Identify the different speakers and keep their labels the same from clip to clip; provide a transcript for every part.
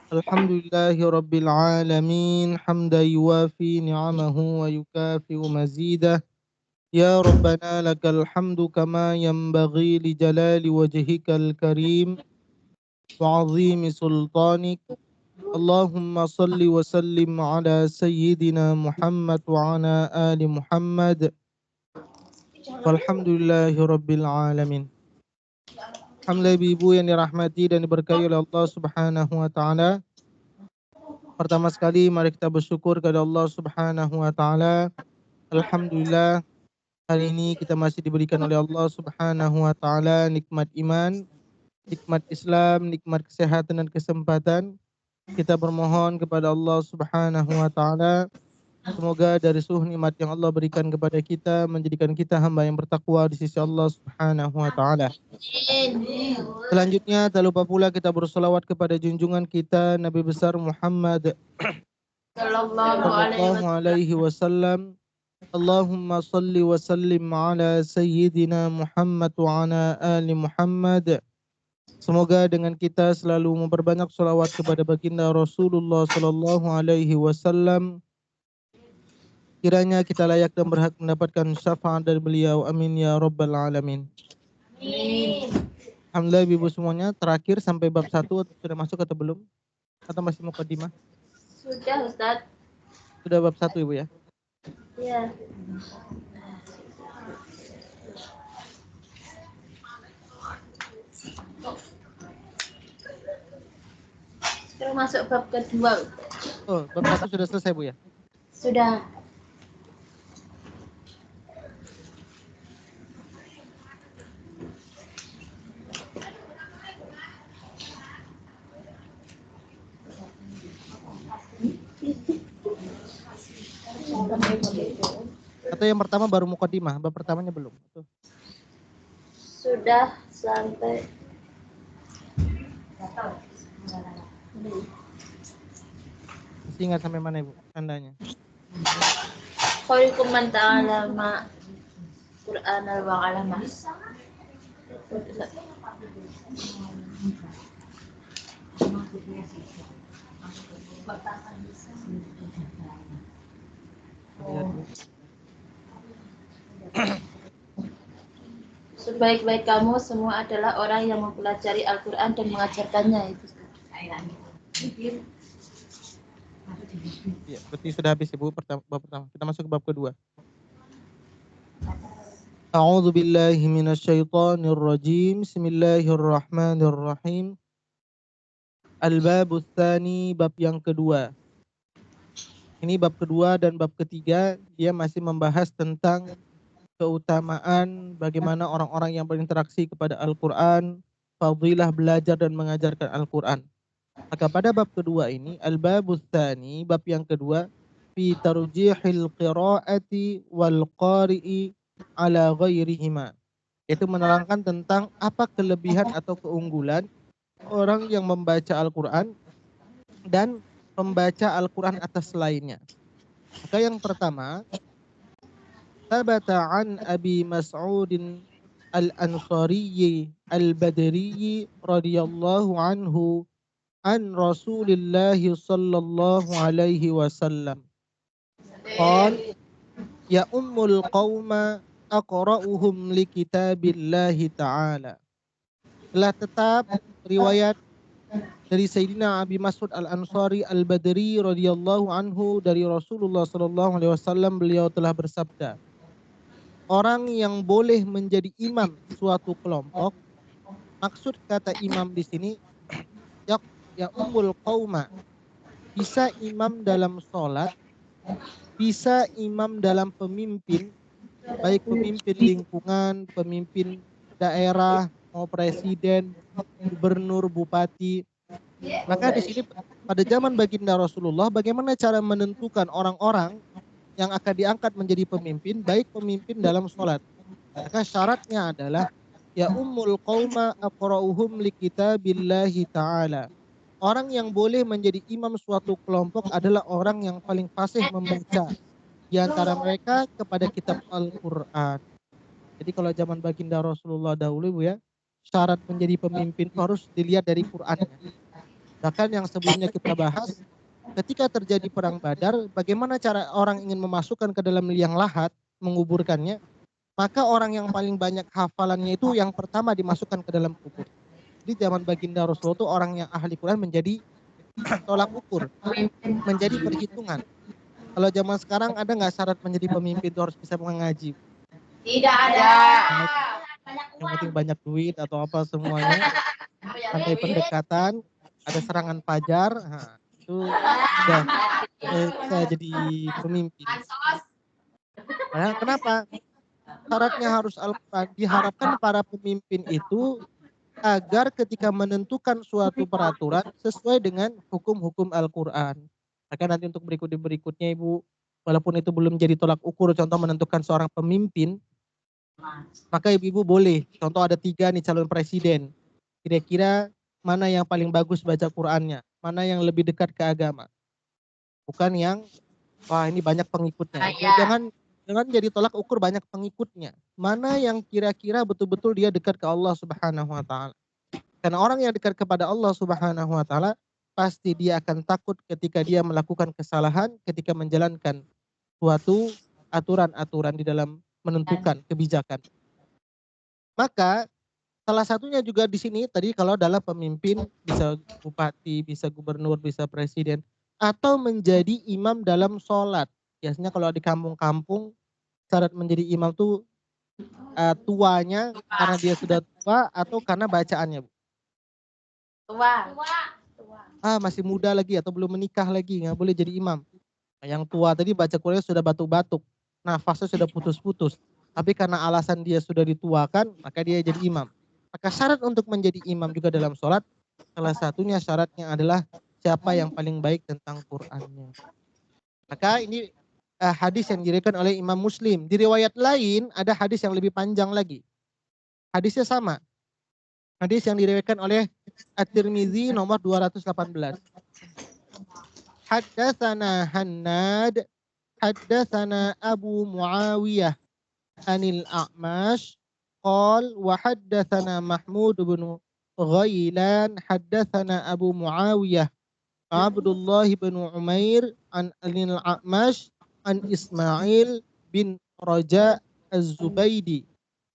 Speaker 1: Alhamdulillahi Rabbil Alamin hamda yuwafi ni'amahu wa yukafi'u mazidah. Ya Rabbana lakal hamdu kama yanbaghi li jalali wajhikal karim wa azimi sultanik. Allahumma salli wa sallim ala sayyidina Muhammad wa ala ali Muhammad. Walhamdulillahi Rabbil Alamin. Alhamdulillah ibu yang dirahmati dan diberkahi oleh Allah Subhanahu wa taala. Pertama sekali mari kita bersyukur kepada Allah Subhanahu wa taala. Alhamdulillah hari ini kita masih diberikan oleh Allah Subhanahu wa taala nikmat iman, nikmat Islam, nikmat kesehatan dan kesempatan. Kita bermohon kepada Allah Subhanahu wa taala semoga dari seluruh nikmat yang Allah berikan kepada kita menjadikan kita hamba yang bertakwa di sisi Allah Subhanahu wa taala. Selanjutnya tak lupa pula kita bersolawat kepada junjungan kita Nabi besar Muhammad sallallahu alaihi wasallam. Allahumma salli wa sallim ala sayyidina Muhammad wa ala ali Muhammad. Semoga dengan kita selalu memperbanyak selawat kepada baginda Rasulullah sallallahu alaihi wasallam. Kiranya kita layak dan berhak mendapatkan syafaat dari beliau. Amin ya rabbal alamin. Alhamdulillah ibu semuanya, terakhir sampai bab 1 sudah masuk atau belum? Atau masih mukadimah?
Speaker 2: Sudah Ustaz.
Speaker 1: Sudah bab 1 ibu ya?
Speaker 2: Iya. Sekarang masuk bab kedua.
Speaker 1: Oh, bab 1 sudah selesai bu ya?
Speaker 2: Sudah.
Speaker 1: Atau yang pertama baru mukadimah, bab pertamanya belum?
Speaker 2: Sudah sampai.
Speaker 1: Masih ingat sampai mana ibu tandanya?
Speaker 2: Khairukum man ta'alama Qur'anal wa 'alama. Sebaik-baik kamu semua adalah orang yang mempelajari Al-Quran dan mengajarkannya. Itu.
Speaker 1: Ya, berarti sudah habis ibu bab pertama. Kita masuk ke bab kedua. A'udzu billahi minasyaitonir rajim. Bismillahirrahmanirrahim. Al-babus tsani, bab yang kedua. Ini bab kedua dan bab ketiga dia masih membahas tentang keutamaan bagaimana orang-orang yang berinteraksi kepada Al-Quran, fadilah belajar dan mengajarkan Al-Quran. Maka pada bab kedua ini, al-babus tsani, bab yang kedua, fi tarjihil qiraati wal qari'i ala ghairihima. Itu menerangkan tentang apa kelebihan atau keunggulan orang yang membaca Al-Quran dan membaca Al-Quran atas lainnya. Maka yang pertama, Thabata an Abi Mas'udin al-Ansari al-Badri radhiyallahu anhu an Rasulillah sallallahu alaihi wasallam. Qal ya ummul qauma aqra'uhum li kitabillahi ta'ala. Telah tetap riwayat dari Sayyidina Abi Mas'ud al-Ansari al-Badri radhiyallahu anhu dari Rasulullah sallallahu alaihi wasallam, beliau telah bersabda, orang yang boleh menjadi imam suatu kelompok, maksud kata imam di sini ya ummul qauma, bisa imam dalam sholat, bisa imam dalam pemimpin, baik pemimpin lingkungan, pemimpin daerah, mau presiden, gubernur, bupati. Maka di sini pada zaman baginda Rasulullah, bagaimana cara menentukan orang-orang yang akan diangkat menjadi pemimpin, baik pemimpin dalam sholat. Maka syaratnya adalah ya ummul qauma aqra'uhum li kitabillahi ta'ala. Orang yang boleh menjadi imam suatu kelompok adalah orang yang paling fasih membaca di antara mereka kepada kitab Al-Quran. Jadi kalau zaman baginda Rasulullah dahulu ya, syarat menjadi pemimpin harus dilihat dari Qurannya. Bahkan yang sebelumnya kita bahas, ketika terjadi perang Badar, bagaimana cara orang ingin memasukkan ke dalam liang lahat, menguburkannya, maka orang yang paling banyak hafalannya itu yang pertama dimasukkan ke dalam kubur. Di zaman baginda Rasulullah itu orang yang ahli Quran menjadi tolak ukur, menjadi perhitungan. Kalau zaman sekarang ada nggak syarat menjadi pemimpin itu harus bisa mengaji?
Speaker 2: Tidak ada.
Speaker 1: Yang penting banyak duit atau apa semuanya. Pandai pendekatan, ada serangan pajar, nah, itu udah bisa jadi pemimpin. Nah, kenapa? Syaratnya harus Al-Quran. Diharapkan para pemimpin itu agar ketika menentukan suatu peraturan sesuai dengan hukum-hukum Al-Quran. Maka nanti untuk berikutnya Ibu, walaupun itu belum jadi tolak ukur, contoh menentukan seorang pemimpin, maka ibu-ibu boleh, contoh ada 3 nih calon presiden. Kira-kira mana yang paling bagus baca Qurannya, mana yang lebih dekat ke agama. Bukan yang, wah ini banyak pengikutnya. Ya, jangan jadi tolak ukur banyak pengikutnya. Mana yang kira-kira betul-betul dia dekat ke Allah Subhanahu wa taala. Karena orang yang dekat kepada Allah Subhanahu wa taala pasti dia akan takut ketika dia melakukan kesalahan ketika menjalankan suatu aturan-aturan di dalam menentukan kebijakan. Maka salah satunya juga di sini tadi kalau adalah pemimpin bisa bupati, bisa gubernur, bisa presiden atau menjadi imam dalam sholat. Biasanya kalau di kampung-kampung syarat menjadi imam tuh tuanya karena dia sudah tua atau karena bacaannya, Bu?
Speaker 2: Tua.
Speaker 1: Masih muda lagi atau belum menikah lagi nggak boleh jadi imam. Yang tua tadi baca Quran sudah batuk-batuk, nafasnya sudah putus-putus. Tapi karena alasan dia sudah dituakan, maka dia jadi imam. Maka syarat untuk menjadi imam juga dalam sholat, salah satunya syaratnya adalah siapa yang paling baik tentang Qurannya. Maka ini hadis yang diriwayatkan oleh Imam Muslim. Di riwayat lain ada hadis yang lebih panjang lagi. Hadisnya sama. Hadis yang diriwayatkan oleh At-Tirmizi nomor 218. Haddatsana Hannad, haddatsana Abu Muawiyah anil A'mash qal wa haddatsana Mahmud bin Ghailan haddatsana Abu Muawiyah Abdullah bin Umair an anil A'mash an Ismail bin Raja Az-Zubaidi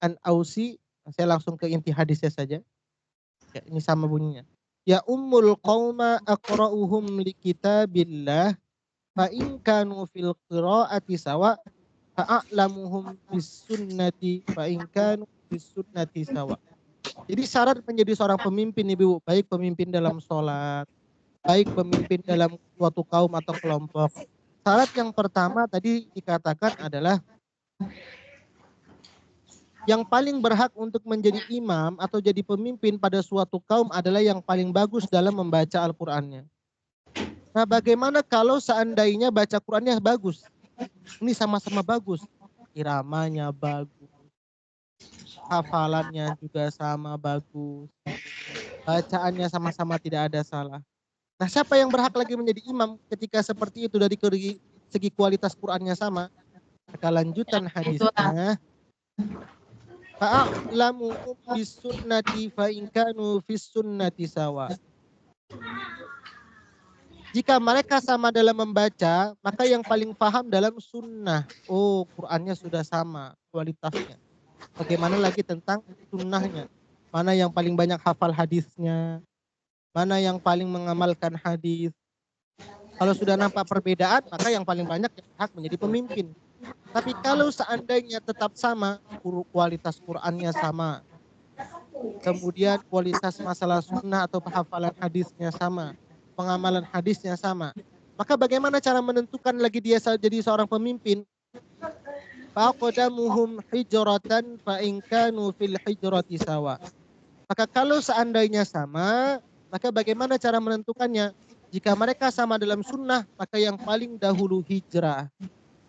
Speaker 1: an Ausi. Saya langsung ke inti hadisnya saja. Ya, ini sama bunyinya. Ya ummul qauma aqra'uhum li kitabillah fa in kanu fil qira'ati sawa fa'alamuhum bis sunnati fa in kanu bis sunnati sawa. Jadi syarat menjadi seorang pemimpin Ibu, baik pemimpin dalam sholat, baik pemimpin dalam suatu kaum atau kelompok. Syarat yang pertama tadi dikatakan adalah yang paling berhak untuk menjadi imam atau jadi pemimpin pada suatu kaum adalah yang paling bagus dalam membaca Al-Qur'annya. Nah, bagaimana kalau seandainya baca Qur'annya bagus? Ini sama-sama bagus. Iramanya bagus. Hafalannya juga sama bagus. Bacaannya sama-sama tidak ada salah. Nah, siapa yang berhak lagi menjadi imam ketika seperti itu dari segi kualitas Qur'annya sama? Maka lanjutan hadisnya. Fa'alamu bis sunnati fa in kanu fis sunnati sawa. Jika mereka sama dalam membaca, maka yang paling paham dalam sunnah. Oh, Qur'annya sudah sama kualitasnya. Bagaimana lagi tentang sunnahnya? Mana yang paling banyak hafal hadisnya? Mana yang paling mengamalkan hadis? Kalau sudah nampak perbedaan, maka yang paling banyak yang hak menjadi pemimpin. Tapi kalau seandainya tetap sama, kualitas Qur'annya sama, kemudian kualitas masalah sunnah atau hafalan hadisnya sama, pengamalan hadisnya sama, maka bagaimana cara menentukan lagi dia jadi seorang pemimpin? Faqadamuhum hijratan fa in kanu fil hijrati sawa. Maka kalau seandainya sama, maka bagaimana cara menentukannya? Jika mereka sama dalam sunnah, maka yang paling dahulu hijrah.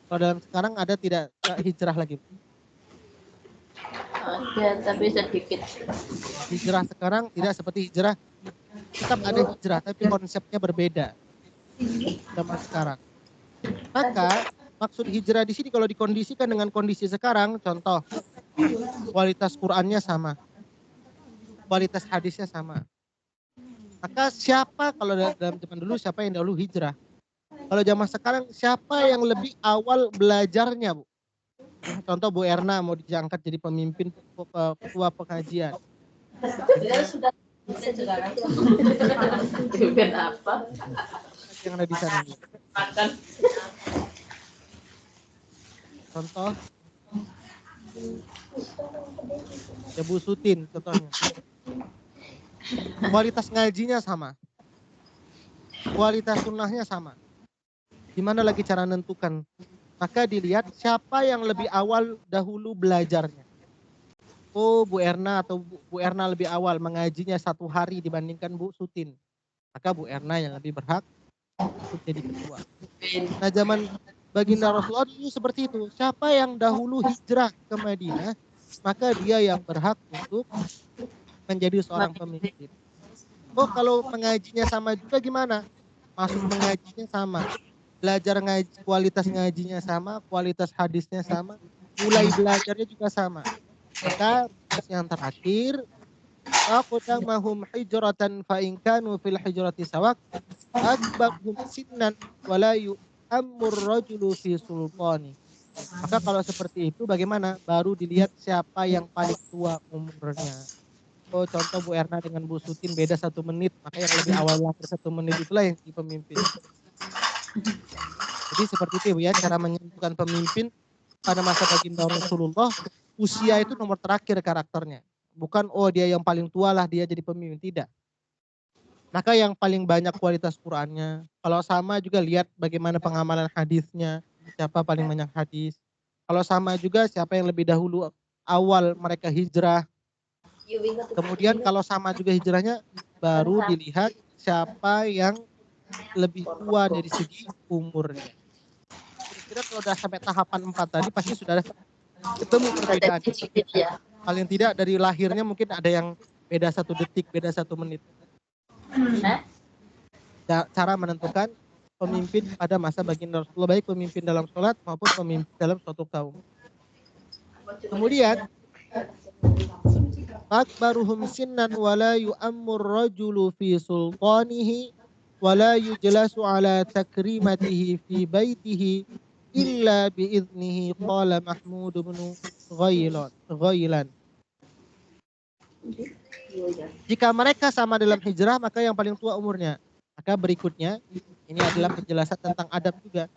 Speaker 1: Kalau dalam sekarang ada tidak hijrah lagi?
Speaker 2: Ada, tapi sedikit.
Speaker 1: Hijrah sekarang tidak seperti hijrah. Tetap ada hijrah, tapi konsepnya berbeda zaman sekarang. Maka maksud hijrah di sini kalau dikondisikan dengan kondisi sekarang, contoh kualitas Qur'annya sama, kualitas hadisnya sama. Maka siapa kalau dalam zaman dulu siapa yang dahulu hijrah? Kalau zaman sekarang siapa yang lebih awal belajarnya, Bu? Contoh Bu Erna mau diangkat jadi pemimpin ketua pengajian.
Speaker 2: Dia sudah pimpin apa?
Speaker 1: Yang ada di sana.
Speaker 2: Makan.
Speaker 1: Contoh ya Bu Sutin contohnya. Kualitas ngajinya sama. Kualitas sunnahnya sama. Gimana lagi cara menentukan? Maka dilihat siapa yang lebih awal dahulu belajarnya. Oh Bu Erna atau Bu Erna lebih awal mengajinya 1 hari dibandingkan Bu Sutin. Maka Bu Erna yang lebih berhak untuk jadi ketua. Nah zaman baginda Rasulullah dulu seperti itu. Siapa yang dahulu hijrah ke Madinah, maka dia yang berhak untuk menjadi seorang pemimpin. Oh kalau mengajinya sama juga gimana? Masuk mengajinya sama. Belajar ngaji, kualitas ngajinya sama, kualitas hadisnya sama, mulai belajarnya juga sama. Maka yang terakhir, aqdamahum hijratan fa in kanu fil hijrati sawak akbaruhum sinnan wa la yu'ammur rajulu fi sultani. Maka kalau seperti itu bagaimana? Baru dilihat siapa yang paling tua umurnya. Oh contoh Bu Erna dengan Bu Sutin beda 1 menit, maka yang lebih awal lahir 1 menit itulah yang jadi pemimpin. Jadi seperti itu ya cara menentukan pemimpin pada masa baginda Rasulullah. Usia itu nomor terakhir karakternya. Bukan oh dia yang paling tua lah dia jadi pemimpin, tidak. Maka yang paling banyak kualitas Qur'annya. Kalau sama juga lihat bagaimana pengamalan hadisnya, siapa paling banyak hadis. Kalau sama juga siapa yang lebih dahulu awal mereka hijrah. Kemudian kalau sama juga hijrahnya baru dilihat siapa yang lebih tua dari segi umurnya. Kira-kira kalau udah sampai tahapan 4 tadi pasti sudah ketemu perbedaan. Paling tidak dari lahirnya mungkin ada yang beda 1 detik, beda 1 menit. Cara menentukan pemimpin pada masa baginda Rasulullah, baik pemimpin dalam sholat maupun pemimpin dalam suatu kaum. Kemudian akbaruhum sinnan wala yu'ammur rajulu fi sultanihi wala yujlasu ala takrimatihi fi baitihi illa biiznihi qala Mahmud bin Ghailan. Jika mereka sama dalam hijrah maka yang paling tua umurnya. Maka berikutnya ini adalah penjelasan tentang adab juga.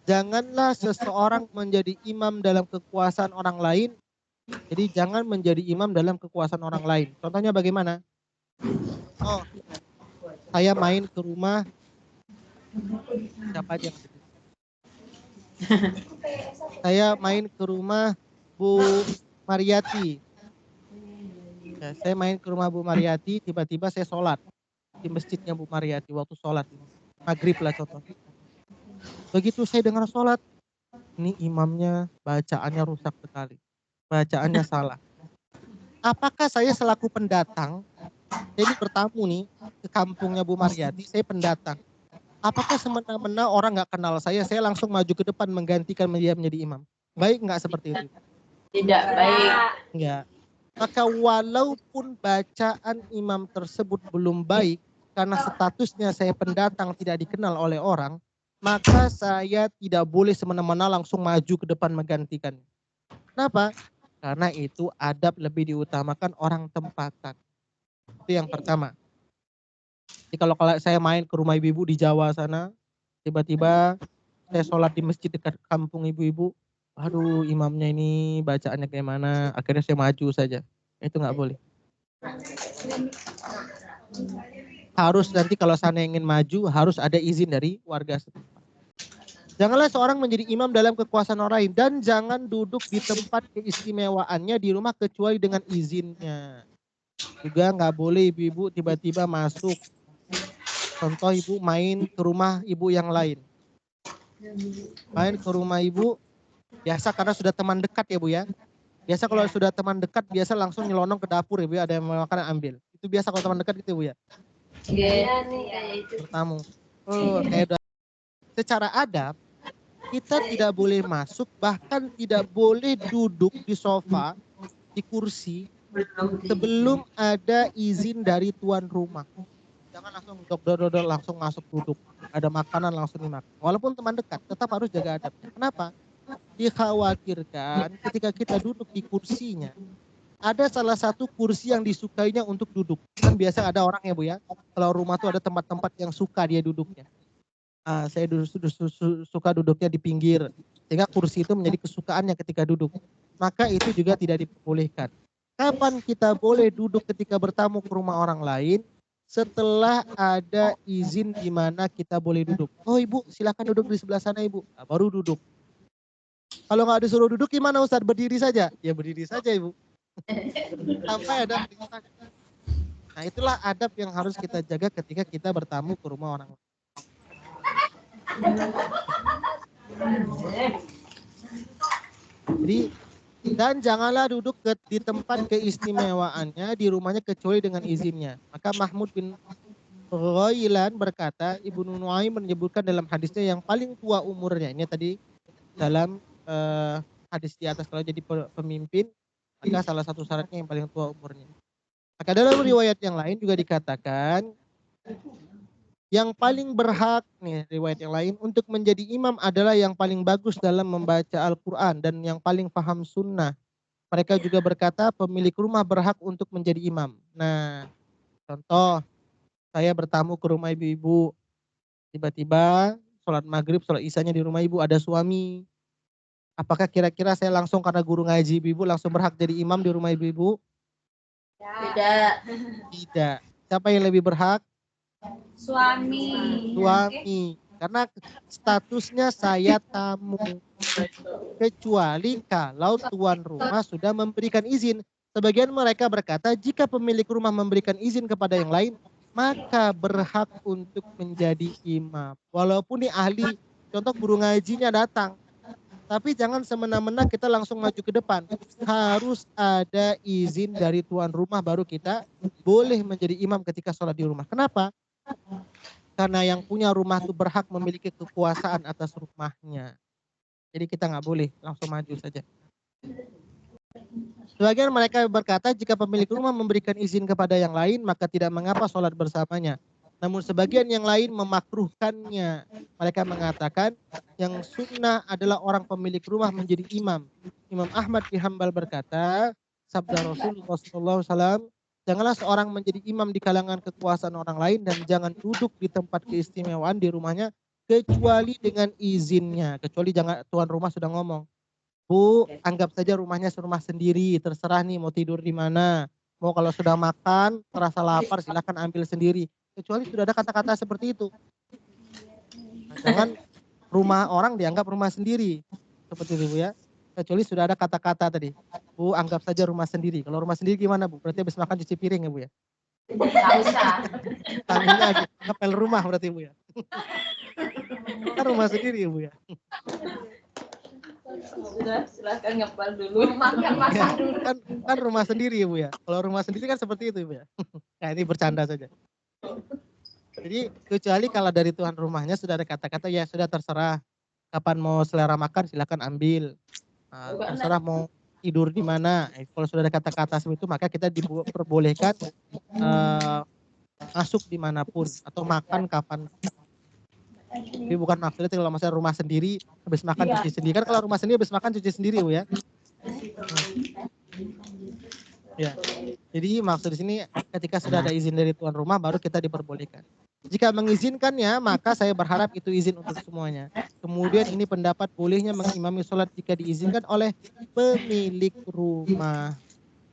Speaker 1: Janganlah seseorang menjadi imam dalam kekuasaan orang lain. Jadi jangan menjadi imam dalam kekuasaan orang lain. Contohnya bagaimana? Oh, saya main ke rumah siapa aja? Saya main ke rumah Bu Mariati. Ya, saya main ke rumah Bu Mariati, tiba-tiba saya sholat di masjidnya Bu Mariati waktu sholat maghrib lah contoh. Begitu saya dengar sholat, ini imamnya bacaannya rusak sekali, bacaannya salah. Apakah saya selaku pendatang, saya ini bertamu nih ke kampungnya Bu Mariati, saya pendatang. Apakah semena-mena orang nggak kenal saya langsung maju ke depan menggantikan dia menjadi imam? Baik nggak seperti itu?
Speaker 2: Tidak baik.
Speaker 1: Enggak. Maka walaupun bacaan imam tersebut belum baik, karena statusnya saya pendatang tidak dikenal oleh orang, maka saya tidak boleh semena-mena langsung maju ke depan menggantikan. Kenapa? Karena itu adab lebih diutamakan orang tempatan. Itu yang pertama. Jadi kalau saya main ke rumah ibu-ibu di Jawa sana, tiba-tiba saya sholat di masjid dekat kampung ibu-ibu, aduh imamnya ini bacaannya kayak mana, akhirnya saya maju saja. Itu nggak boleh. Harus nanti kalau sana ingin maju, harus ada izin dari warga setempat. Janganlah seorang menjadi imam dalam kekuasaan orang lain. Dan jangan duduk di tempat keistimewaannya di rumah kecuali dengan izinnya. Juga nggak boleh ibu-ibu tiba-tiba masuk. Contoh ibu main ke rumah ibu yang lain. Main ke rumah ibu, biasa karena sudah teman dekat ya Bu ya. Biasa kalau sudah teman dekat, biasa langsung nyelonong ke dapur ya Bu ya. Ada yang mau makan ambil. Itu biasa kalau teman dekat gitu Bu ya.
Speaker 2: Iya nih kayak itu.
Speaker 1: Bertamu. Oh, kayak secara adab, kita tidak boleh masuk, bahkan tidak boleh duduk di sofa, di kursi, sebelum ada izin dari tuan rumah. Jangan langsung dodol langsung masuk duduk. Ada makanan langsung dimakan. Walaupun teman dekat, tetap harus jaga adab. Kenapa? Dikhawatirkan ketika kita duduk di kursinya, ada salah satu kursi yang disukainya untuk duduk. Kan biasa ada orang ya Bu ya, kalau rumah tuh ada tempat-tempat yang suka dia duduknya. Saya suka duduknya di pinggir, sehingga kursi itu menjadi kesukaannya ketika duduk. Maka itu juga tidak diperbolehkan. Kapan kita boleh duduk ketika bertamu ke rumah orang lain? Setelah ada izin di mana kita boleh duduk. Oh Ibu, silakan duduk di sebelah sana Ibu. Nah, baru duduk. Kalau nggak disuruh duduk gimana Ustaz? Berdiri saja? Ya berdiri saja Ibu. Sampai ada perintah. Nah itulah adab yang harus kita jaga ketika kita bertamu ke rumah orang lain. Jadi, dan janganlah duduk di tempat keistimewaannya di rumahnya kecuali dengan izinnya. Maka Mahmud bin Ghailan berkata, Ibnu Nuaim menyebutkan dalam hadisnya yang paling tua umurnya. Ini tadi dalam hadis di atas, kalau jadi pemimpin, maka salah satu syaratnya yang paling tua umurnya. Maka dalam riwayat yang lain juga dikatakan, yang paling berhak, nih riwayat yang lain, untuk menjadi imam adalah yang paling bagus dalam membaca Al-Quran dan yang paling paham sunnah. Mereka juga berkata pemilik rumah berhak untuk menjadi imam. Nah, contoh, saya bertamu ke rumah ibu-ibu, tiba-tiba sholat maghrib, sholat isyanya di rumah ibu, ada suami. Apakah kira-kira saya langsung karena guru ngaji ibu-ibu langsung berhak jadi imam di rumah ibu-ibu?
Speaker 2: Tidak.
Speaker 1: Tidak. Siapa yang lebih berhak?
Speaker 2: Suami.
Speaker 1: Karena statusnya saya tamu. Kecuali kalau tuan rumah sudah memberikan izin. Sebagian mereka berkata jika pemilik rumah memberikan izin kepada yang lain, maka berhak untuk menjadi imam. Walaupun ini ahli, contoh guru ngajinya datang. Tapi jangan semena-mena kita langsung maju ke depan. Harus ada izin dari tuan rumah baru kita boleh menjadi imam ketika sholat di rumah. Kenapa? Karena yang punya rumah itu berhak memiliki kekuasaan atas rumahnya. Jadi kita nggak boleh langsung maju saja. Sebagian mereka berkata jika pemilik rumah memberikan izin kepada yang lain maka tidak mengapa sholat bersamanya. Namun sebagian yang lain memakruhkannya. Mereka mengatakan yang sunnah adalah orang pemilik rumah menjadi imam. Imam Ahmad bin Hanbal berkata, sabda Rasulullah SAW, janganlah seorang menjadi imam di kalangan kekuasaan orang lain dan jangan duduk di tempat keistimewaan di rumahnya kecuali dengan izinnya. Kecuali jangan tuan rumah sudah ngomong, Bu, anggap saja rumahnya rumah sendiri, terserah nih mau tidur di mana. Mau kalau sudah makan, terasa lapar silakan ambil sendiri. Kecuali sudah ada kata-kata seperti itu. Nah, jangan rumah orang dianggap rumah sendiri. Seperti itu Bu ya. Kecuali sudah ada kata-kata tadi. Bu, anggap saja rumah sendiri. Kalau rumah sendiri gimana Bu? Berarti habis makan cuci piring ya Bu ya?
Speaker 2: Nggak usah.
Speaker 1: Taminya ngepel rumah berarti Bu ya? Kan rumah sendiri ya Bu ya?
Speaker 2: Sudah, silakan ngepel dulu. Makan masak dulu.
Speaker 1: Kan rumah sendiri ya Bu ya? Kalau rumah sendiri kan seperti itu Bu ya? Nah ini bercanda saja. Jadi kecuali kalau dari tuan rumahnya sudah ada kata-kata ya sudah terserah. Kapan mau selera makan silakan ambil. Terserah mau tidur di mana. Kalau sudah ada kata-kata seperti itu maka kita diperbolehkan masuk dimanapun atau makan kapan. Tapi bukan maksudnya kalau misalnya rumah sendiri habis makan cuci sendiri. Kan kalau rumah sendiri habis makan cuci sendiri Bu ya. Ya. Jadi maksud di sini ketika sudah ada izin dari tuan rumah baru kita diperbolehkan. Jika mengizinkannya maka saya berharap itu izin untuk semuanya. Kemudian ini pendapat bolehnya mengimami sholat jika diizinkan oleh pemilik rumah.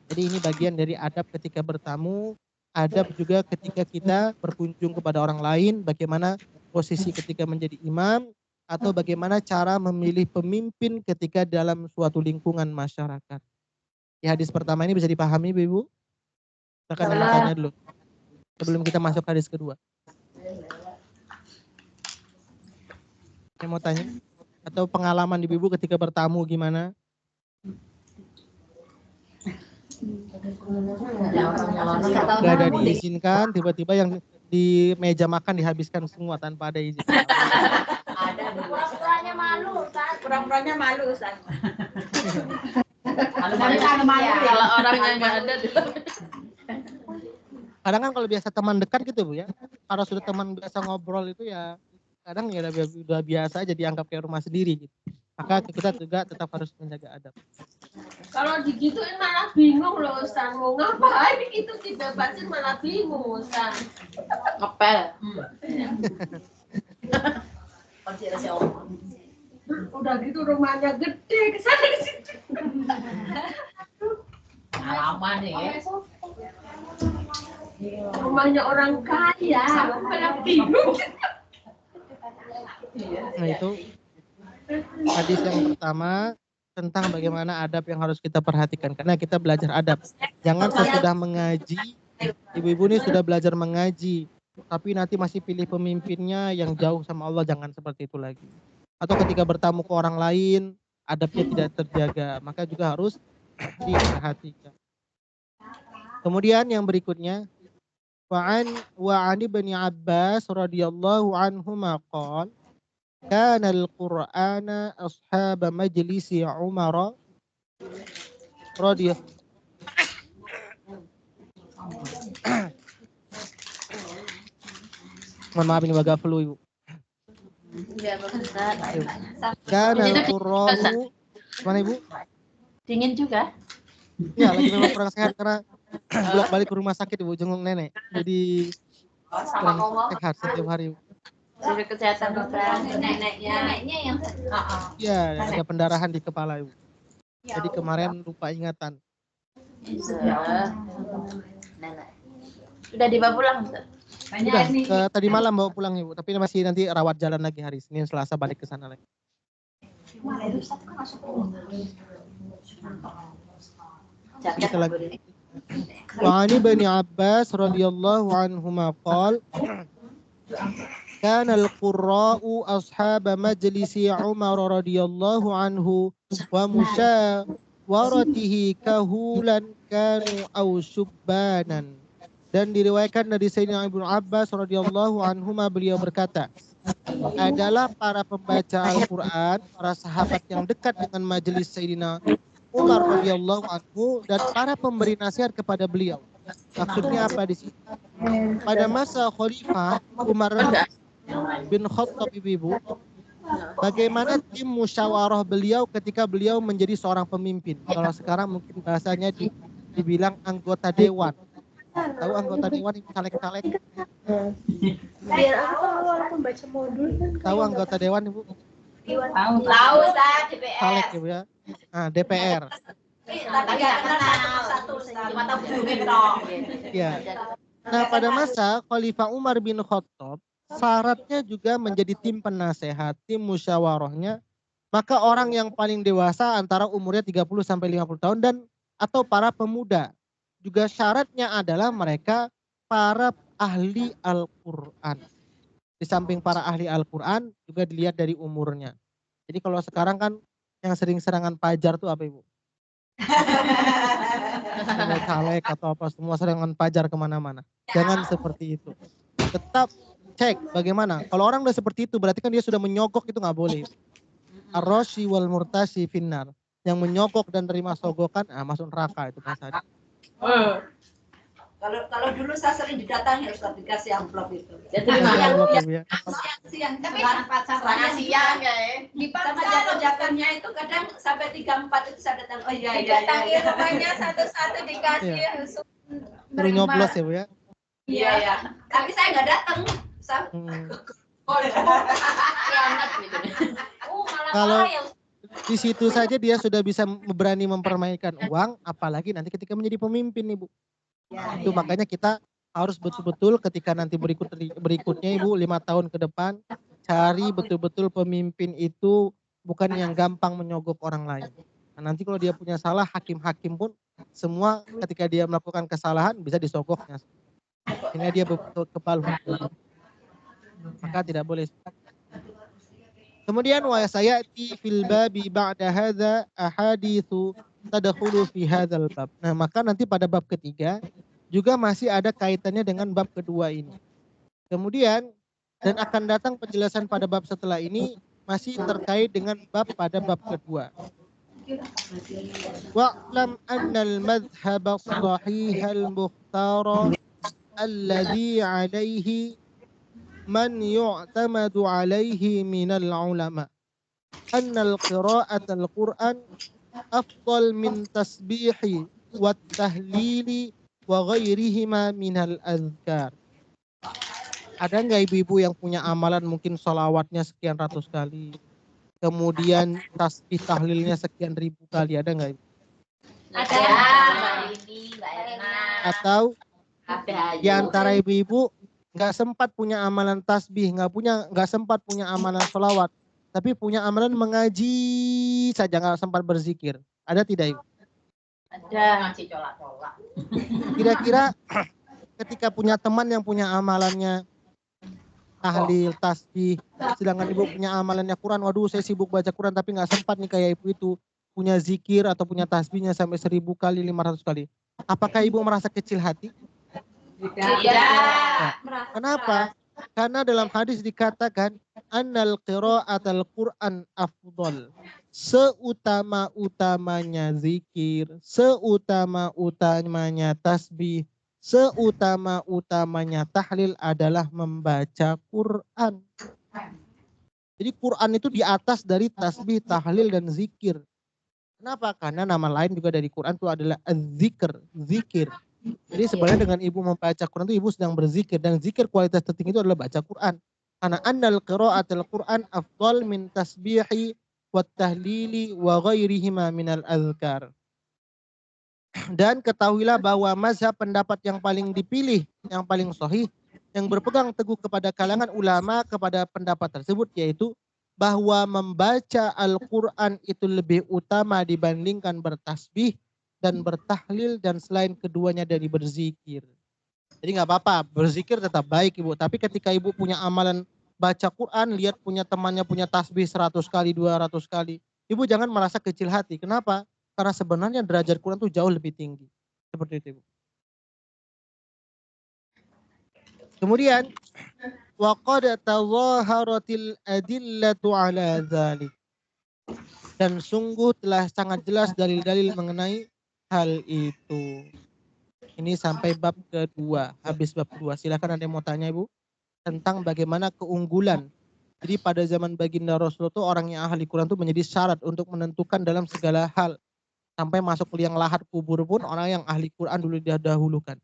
Speaker 1: Jadi ini bagian dari adab ketika bertamu, adab juga ketika kita berkunjung kepada orang lain, bagaimana posisi ketika menjadi imam, atau bagaimana cara memilih pemimpin ketika dalam suatu lingkungan masyarakat. Di hadis pertama ini bisa dipahami Ibu? Silakan yang bertanya dulu. Sebelum kita masuk hadis kedua. Saya mau tanya. Atau pengalaman Ibu ketika bertamu gimana? Gak ada diizinkan, tiba-tiba yang di meja makan dihabiskan semua tanpa ada izin.
Speaker 2: Ada. Pura-puranya malu, Ustaz. Pura-puranya malu, Ustaz. Kalau orangnya nggak ada.
Speaker 1: Kadang kan kalau biasa teman dekat gitu Bu ya, kalau sudah teman biasa ngobrol itu ya kadang ya udah biasa aja dianggap kayak rumah sendiri gitu. Maka kita juga tetap harus menjaga adab.
Speaker 3: Kalau digituin malah bingung loh Ustaz, mau ngapain gitu dibebasin malah bingung Ustaz.
Speaker 2: Ngepel.
Speaker 3: Udah gitu rumahnya gede kesana ke situ.
Speaker 4: Halaman ya.
Speaker 3: Rumahnya orang kaya, aku malah bingung.
Speaker 1: Nah itu hadis yang pertama tentang bagaimana adab yang harus kita perhatikan. Karena kita belajar adab. Jangan sesudah mengaji, ibu-ibu ini sudah belajar mengaji, tapi nanti masih pilih pemimpinnya yang jauh sama Allah, jangan seperti itu lagi. Atau ketika bertamu ke orang lain, adabnya tidak terjaga, maka juga harus diperhatikan. Kemudian yang berikutnya, wa ibn Abbas radhiyallahu anhuma qala kana al-Qur'ana ashab majlisi Umar radhiyallahu Mohon maaf ini agak flu Ibu.
Speaker 2: Iya, Ustaz.
Speaker 1: Kana al-Qur'anu mana Ibu?
Speaker 2: Dingin juga.
Speaker 1: Ya lagi memang kurang sehat karena bolak-balik ke rumah sakit Ibu jenguk nenek. Jadi kurang sehat setiap hari.
Speaker 2: Sudah kesehatan dokter. Neneknya yang
Speaker 1: Ya, ada pendarahan di kepala Ibu. Jadi kemarin lupa ingatan.
Speaker 2: Nenek. Sudah dibawa pulang, Ustaz?
Speaker 1: Sudah, tadi malam bawa pulang Ibu, tapi masih nanti rawat jalan lagi hari Senin, Selasa balik ke sana lagi. Kita lagi. Wa ani bani Abbas radhiyallahu anhuma qala kana al-qurra'u ashab majlisi Umar radhiyallahu anhu wa musyawaratihi kahulan kanu aw syubbanan. Dan diriwayatkan dari Sayyidina Ibnu Abbas radhiyallahu anhuma beliau berkata, adalah para pembaca Al-Quran, para sahabat yang dekat dengan majelis Sayyidina Umar radhiyallahu anhu dan para pemberi nasihat kepada beliau. Maksudnya apa di sini? Pada masa Khalifah Umar bin Khattab ibu, bagaimana tim musyawarah beliau ketika beliau menjadi seorang pemimpin? Kalau sekarang mungkin bahasanya dibilang anggota dewan. Tahu anggota dewan itu caleg-caleg?
Speaker 3: Biar aku baca modul kan.
Speaker 1: Tahu anggota dewan Ibu?
Speaker 4: Tahu Ustaz DPR.
Speaker 1: Caleg Ibu ya. Nah, DPR.
Speaker 4: Tapi enggak kenal satu cuma tahu judulnya dong.
Speaker 1: Ya. Nah, pada masa Khalifah Umar bin Khattab, syaratnya juga menjadi tim penasehat, tim musyawarahnya, maka orang yang paling dewasa antara umurnya 30 sampai 50 tahun dan atau para pemuda. Juga syaratnya adalah mereka para ahli Al-Quran. Di samping para ahli Al-Quran juga dilihat dari umurnya. Jadi kalau sekarang kan yang sering serangan pajar tuh apa Ibu? Caleg atau apa semua serangan pajar kemana-mana. Jangan seperti itu. Tetap cek bagaimana. Kalau orang udah seperti itu berarti kan dia sudah menyogok, itu nggak boleh. Ar-rashi wal murtashi finnar. Yang menyogok dan terima sogokan, masuk neraka itu bahasanya.
Speaker 4: Kalau dulu saya sering didatangi harus dikasih amplop itu.
Speaker 2: Ya terima
Speaker 1: Ya.
Speaker 4: Siang tapi serangan siang ya. Di sama jatuh-jatuhnya itu kadang sampai 3-4 itu saya datang. Oh iya.
Speaker 3: Didatangi rumahnya satu-satu dikasih
Speaker 1: Suruh nyoblos ya Bu ya.
Speaker 4: Iya. Tapi saya nggak datang.
Speaker 1: Kalau di situ saja dia sudah bisa berani mempermainkan uang, apalagi nanti ketika menjadi pemimpin Ibu. Itu makanya kita harus betul-betul ketika nanti berikutnya Ibu 5 tahun ke depan, cari betul-betul pemimpin itu bukan yang gampang menyogok orang lain. Nah, nanti kalau dia punya salah, hakim-hakim pun semua ketika dia melakukan kesalahan bisa disogoknya. Ini dia betul kepal hukum. Maka tidak boleh. Kemudian wa sayati fil babi ba'da hadza ahaditsu tadkhulu fi hadzal bab. Nah, maka nanti pada bab ketiga juga masih ada kaitannya dengan bab kedua ini. Kemudian dan akan datang penjelasan pada bab setelah ini masih terkait dengan bab pada bab kedua. Wa'lam annal madhhab as-sahih al-mukhtar alladhi 'alaihi man yu'tamadu alaihi minal ulama annal qira'atal Qur'an afdal min tasbihi wat tahlili wa ghairihima minal azkar. Ada nggak ibu-ibu yang punya amalan mungkin sholawatnya sekian ratus kali, kemudian tasbih tahlilnya sekian ribu kali, ada nggak ibu?
Speaker 2: Ada Mbak Rini, Mbak Erna.
Speaker 1: Atau
Speaker 2: Ada
Speaker 1: di antara ibu-ibu nggak sempat punya amalan tasbih, nggak sempat punya amalan sholawat, tapi punya amalan mengaji saja, nggak sempat berzikir. Ada tidak ibu?
Speaker 2: Ada ngaji colak-colak.
Speaker 1: Kira-kira ketika punya teman yang punya amalannya tahlil, tasbih, sedangkan ibu punya amalannya Quran, waduh saya sibuk baca Quran tapi nggak sempat nih kayak ibu itu punya zikir atau punya tasbihnya sampai 1000 kali, 500 kali. Apakah ibu merasa kecil hati?
Speaker 2: Tidak.
Speaker 1: Kenapa? Karena dalam hadis dikatakan annal qira'atal Qur'an afdal. Seutama-utamanya zikir, seutama-utamanya tasbih, seutama-utamanya tahlil adalah membaca Quran. Jadi Quran itu di atas dari tasbih, tahlil dan zikir. Kenapa? Karena nama lain juga dari Quran itu adalah az-zikr, zikir. Jadi sebenarnya dengan ibu membaca Quran itu ibu sedang berzikir, dan zikir kualitas tertinggi itu adalah baca Quran. Karena annal qira'atul Quran afdal min tasbihi wat tahlili wa ghairihima minal azkar. Dan ketahuilah bahwa mazhab pendapat yang paling dipilih, yang paling sahih, yang berpegang teguh kepada kalangan ulama kepada pendapat tersebut, yaitu bahwa membaca Al-Quran itu lebih utama dibandingkan bertasbih dan bertahlil dan selain keduanya dari berzikir. Jadi nggak apa-apa, berzikir tetap baik ibu. Tapi ketika ibu punya amalan baca Quran, lihat punya temannya punya tasbih 100 kali, 200 kali. Ibu jangan merasa kecil hati. Kenapa? Karena sebenarnya derajat Quran itu jauh lebih tinggi. Seperti itu ibu. Kemudian, waqad tadhaharatil adillatu ala dzalik. Dan sungguh telah sangat jelas dalil-dalil mengenai hal itu. Ini sampai bab kedua, habis bab kedua. Silakan ada yang mau tanya ibu tentang bagaimana keunggulan. Jadi pada zaman baginda Rasul itu orang yang ahli Quran itu menjadi syarat untuk menentukan dalam segala hal. Sampai masuk liang lahat kubur pun orang yang ahli Quran dulu didahulukan.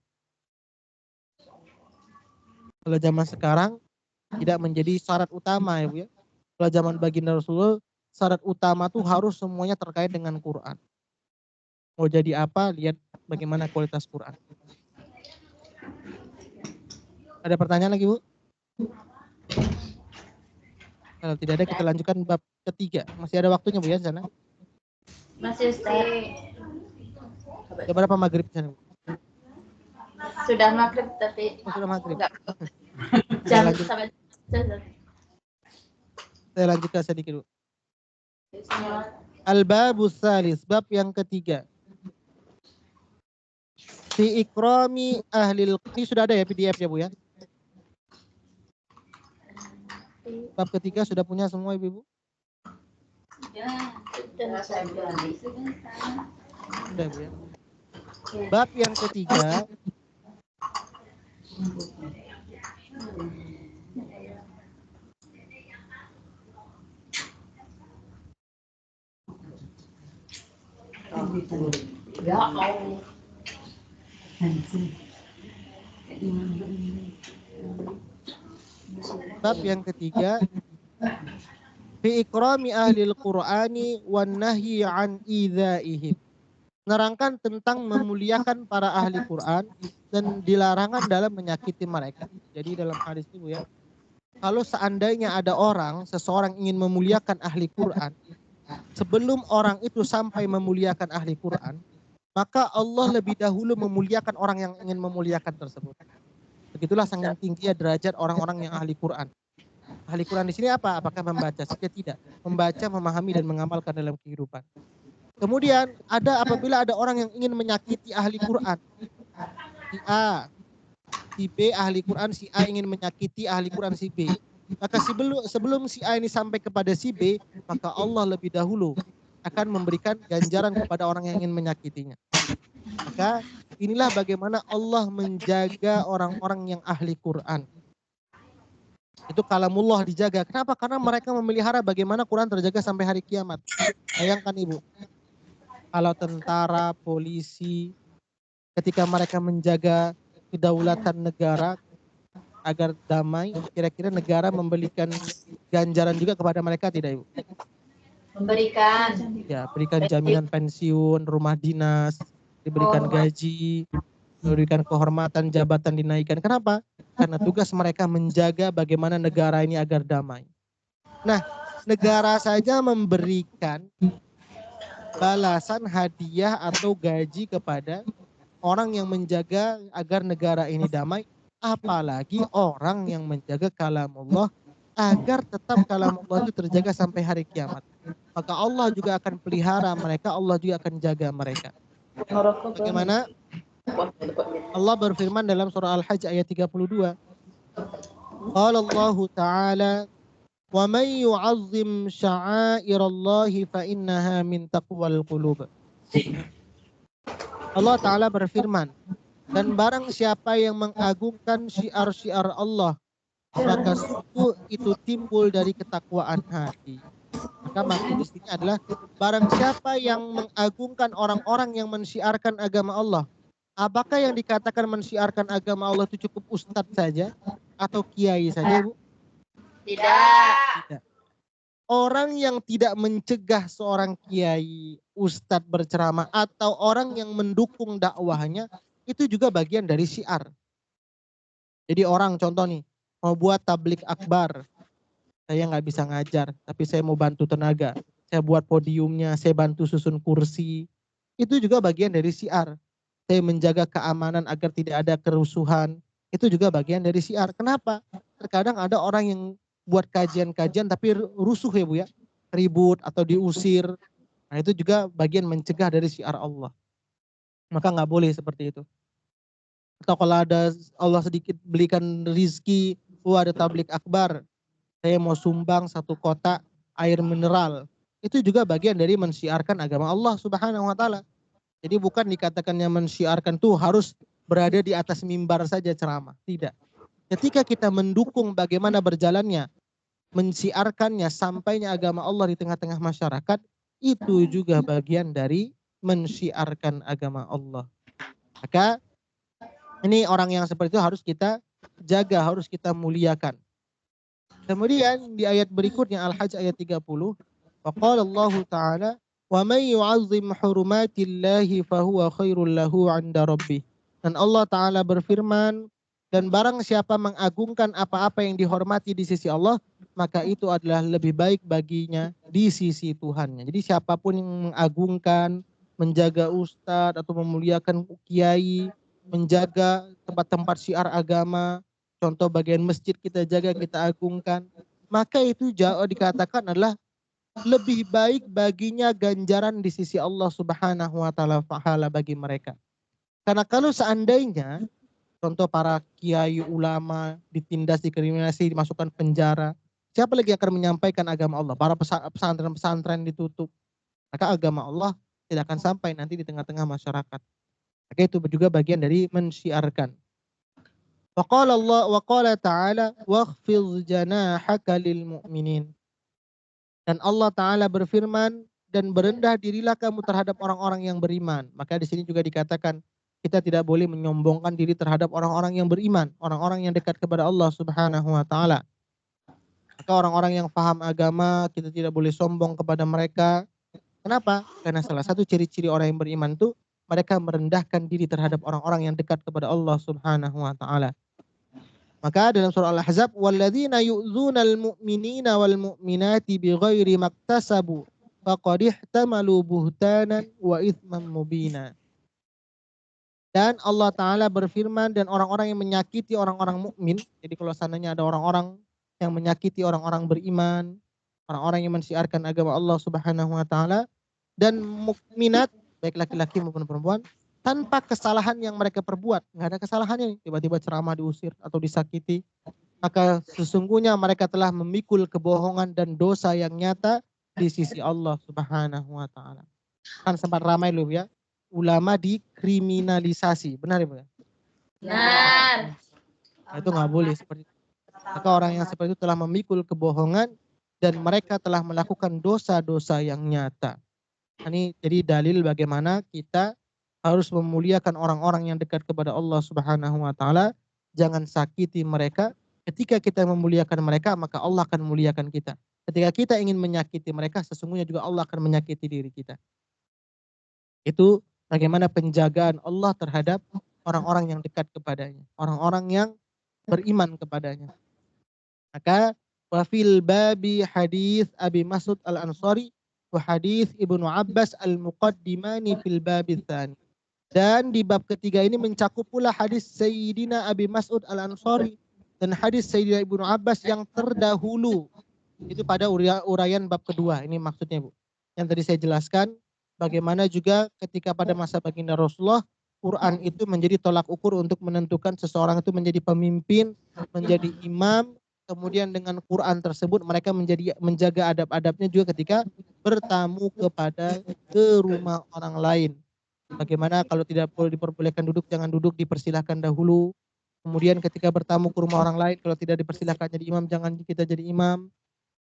Speaker 1: Kalau zaman sekarang tidak menjadi syarat utama ya Bu ya. Kalau zaman baginda Rasul syarat utama tuh harus semuanya terkait dengan Quran. Mau jadi apa, lihat bagaimana kualitas Quran. Ada pertanyaan lagi Bu? Kalau tidak ada kita lanjutkan bab ketiga. Masih ada waktunya Bu ya di sana?
Speaker 2: Masih Ustaz.
Speaker 1: Jam berapa maghrib di sana Bu?
Speaker 2: Sudah maghrib tapi
Speaker 1: Sudah maghrib.
Speaker 2: enggak. Jam sampai
Speaker 1: Saya lanjutkan sedikit Bu. Al-babus salis, bab yang ketiga. Fi ikrami ahlil, ini sudah ada ya PDF ya Bu ya? Bab ketiga sudah punya semua ibu-ibu? Sudah Bu ya. Bab yang ketiga.
Speaker 4: Ya Allah.
Speaker 1: Bab yang ketiga. Fi ikrami ahlil Qur'ani wan nahyi an idzaihim. Menerangkan tentang memuliakan para ahli Quran dan dilarangan dalam menyakiti mereka. Jadi dalam hadis itu ya, kalau seandainya ada seseorang ingin memuliakan ahli Quran, sebelum orang itu sampai memuliakan ahli Quran, maka Allah lebih dahulu memuliakan orang yang ingin memuliakan tersebut. Begitulah sangat tinggi derajat orang-orang yang ahli Quran. Ahli Quran di sini apa? Apakah membaca? Tidak. Membaca, memahami dan mengamalkan dalam kehidupan. Kemudian apabila ada orang yang ingin menyakiti ahli Quran, si A, si B ahli Quran, si A ingin menyakiti ahli Quran si B. Maka sebelum si A ini sampai kepada si B, maka Allah lebih dahulu akan memberikan ganjaran kepada orang yang ingin menyakitinya. Maka inilah bagaimana Allah menjaga orang-orang yang ahli Quran. Itu kalamullah dijaga. Kenapa? Karena mereka memelihara bagaimana Quran terjaga sampai hari kiamat. Bayangkan Ibu, kalau tentara, polisi, ketika mereka menjaga kedaulatan negara agar damai, kira-kira negara memberikan ganjaran juga kepada mereka tidak Ibu?
Speaker 4: Memberikan.
Speaker 1: Ya, berikan jaminan pensiun, rumah dinas, diberikan gaji, diberikan kehormatan, jabatan dinaikkan. Kenapa? Karena tugas mereka menjaga bagaimana negara ini agar damai. Nah, negara saja memberikan balasan hadiah atau gaji kepada orang yang menjaga agar negara ini damai, apalagi orang yang menjaga kalamullah agar tetap kalamullah itu terjaga sampai hari kiamat. Maka Allah juga akan pelihara mereka, Allah juga akan jaga mereka. Bagaimana? Allah berfirman dalam surah Al-Hajj ayat 32. Qala Allah Ta'ala, "Wa man yu'azzim sya'airallahi fa innaha min taqwal qulub." Allah Ta'ala berfirman, dan barang siapa yang mengagungkan syiar-syiar Allah, maka sungguh itu timbul dari ketakwaan hati. Maka maksud di sini adalah barang siapa yang mengagungkan orang-orang yang mensyiarkan agama Allah. Apakah yang dikatakan mensyiarkan agama Allah itu cukup ustadz saja atau kiai saja, Bu?
Speaker 4: Tidak.
Speaker 1: Orang yang tidak mencegah seorang kiai, ustadz berceramah atau orang yang mendukung dakwahnya itu juga bagian dari syiar. Jadi orang contoh nih mau buat tablik akbar, saya nggak bisa ngajar, tapi saya mau bantu tenaga, saya buat podiumnya, saya bantu susun kursi, itu juga bagian dari syiar. Saya menjaga keamanan agar tidak ada kerusuhan. Itu juga bagian dari syiar. Kenapa? Terkadang ada orang yang buat kajian-kajian tapi rusuh ya Bu ya. Ribut atau diusir. Nah itu juga bagian mencegah dari syiar Allah. Maka nggak boleh seperti itu. Atau kalau ada Allah sedikit belikan rizki, ada tablik akbar. Saya mau sumbang 1 kotak air mineral. Itu juga bagian dari mensyiarkan agama Allah Subhanahu wa Ta'ala. Jadi bukan dikatakannya mensyiarkan tuh harus berada di atas mimbar saja ceramah. Tidak. Ketika kita mendukung bagaimana berjalannya, mensyiarkannya sampainya agama Allah di tengah-tengah masyarakat, itu juga bagian dari mensyiarkan agama Allah. Maka ini orang yang seperti itu harus kita jaga, harus kita muliakan. Kemudian di ayat berikutnya Al-Hajj ayat 30, waqala Allah Ta'ala, "Wa man yu'azzim hurumatillahi fahuwa khairul lahu 'inda rabbih." Dan Allah Ta'ala berfirman, dan barang siapa mengagungkan apa-apa yang dihormati di sisi Allah, maka itu adalah lebih baik baginya di sisi Tuhannya. Jadi siapapun yang mengagungkan, menjaga ustadz atau memuliakan kiai, menjaga tempat-tempat syiar agama, contoh bagian masjid kita jaga, kita agungkan, maka itu dikatakan adalah lebih baik baginya ganjaran di sisi Allah Subhanahu wa Ta'ala, pahala bagi mereka. Karena kalau seandainya contoh para kiai ulama ditindas, dikriminalisasi, dimasukkan penjara, siapa lagi yang akan menyampaikan agama Allah? Para pesantren-pesantren ditutup, maka agama Allah tidak akan sampai nanti di tengah-tengah masyarakat. Maka itu juga bagian dari mensyiarkan. Wa qala ta'ala wakhfidh janahaka lil mu'minin. Dan Allah Ta'ala berfirman, dan berendah dirilah kamu terhadap orang-orang yang beriman. Maka di sini juga dikatakan, kita tidak boleh menyombongkan diri terhadap orang-orang yang beriman. Orang-orang yang dekat kepada Allah Subhanahu wa Ta'ala. Maka orang-orang yang paham agama, kita tidak boleh sombong kepada mereka. Kenapa? Karena salah satu ciri-ciri orang yang beriman itu, mereka merendahkan diri terhadap orang-orang yang dekat kepada Allah Subhanahu wa Ta'ala. Maka dalam surah Al-Ahzab, walladzina yu'dzunal mu'minina wal mu'minati bighairi maktasabu faqad ihtamalu buhtanan wa itsman mubina. Dan Allah Ta'ala berfirman, dan orang-orang yang menyakiti orang-orang mukmin. Jadi kalau seandainya ada orang-orang yang menyakiti orang-orang beriman, orang-orang yang mensyiarkan agama Allah Subhanahu wa Ta'ala, dan mukminat, baik laki-laki maupun perempuan, tanpa kesalahan yang mereka perbuat, nggak ada kesalahannya, tiba-tiba ceramah diusir atau disakiti, maka sesungguhnya mereka telah memikul kebohongan dan dosa yang nyata di sisi Allah Subhanahu wa Ta'ala. Kan sempat ramai loh ya, ulama dikriminalisasi, benar ya Bu?
Speaker 2: Benar.
Speaker 1: Nah, itu nggak boleh seperti itu. Maka orang yang seperti itu telah memikul kebohongan dan mereka telah melakukan dosa-dosa yang nyata. Ini jadi dalil bagaimana kita harus memuliakan orang-orang yang dekat kepada Allah Subhanahu wa taala. Jangan sakiti mereka. Ketika kita memuliakan mereka, maka Allah akan memuliakan kita. Ketika kita ingin menyakiti mereka, sesungguhnya juga Allah akan menyakiti diri kita. Itu bagaimana penjagaan Allah terhadap orang-orang yang dekat kepadanya, orang-orang yang beriman kepadanya. Maka wa fil babi hadis Abi Mas'ud Al-Ansari wa hadis Ibnu Abbas al-muqaddimani fil babi tsani. Dan di bab ketiga ini mencakup pula hadis Sayyidina Abi Mas'ud Al-Ansari dan hadis Sayyidina Ibnu Abbas yang terdahulu. Itu pada uraian bab kedua. Ini maksudnya, Bu. Yang tadi saya jelaskan bagaimana juga ketika pada masa baginda Rasulullah, Quran itu menjadi tolak ukur untuk menentukan seseorang itu menjadi pemimpin, menjadi imam. Kemudian dengan Quran tersebut mereka menjaga adab-adabnya juga ketika bertamu ke rumah orang lain. Bagaimana kalau tidak boleh diperbolehkan duduk, jangan duduk, dipersilahkan dahulu. Kemudian ketika bertamu ke rumah orang lain, kalau tidak dipersilahkan jadi imam, jangan kita jadi imam.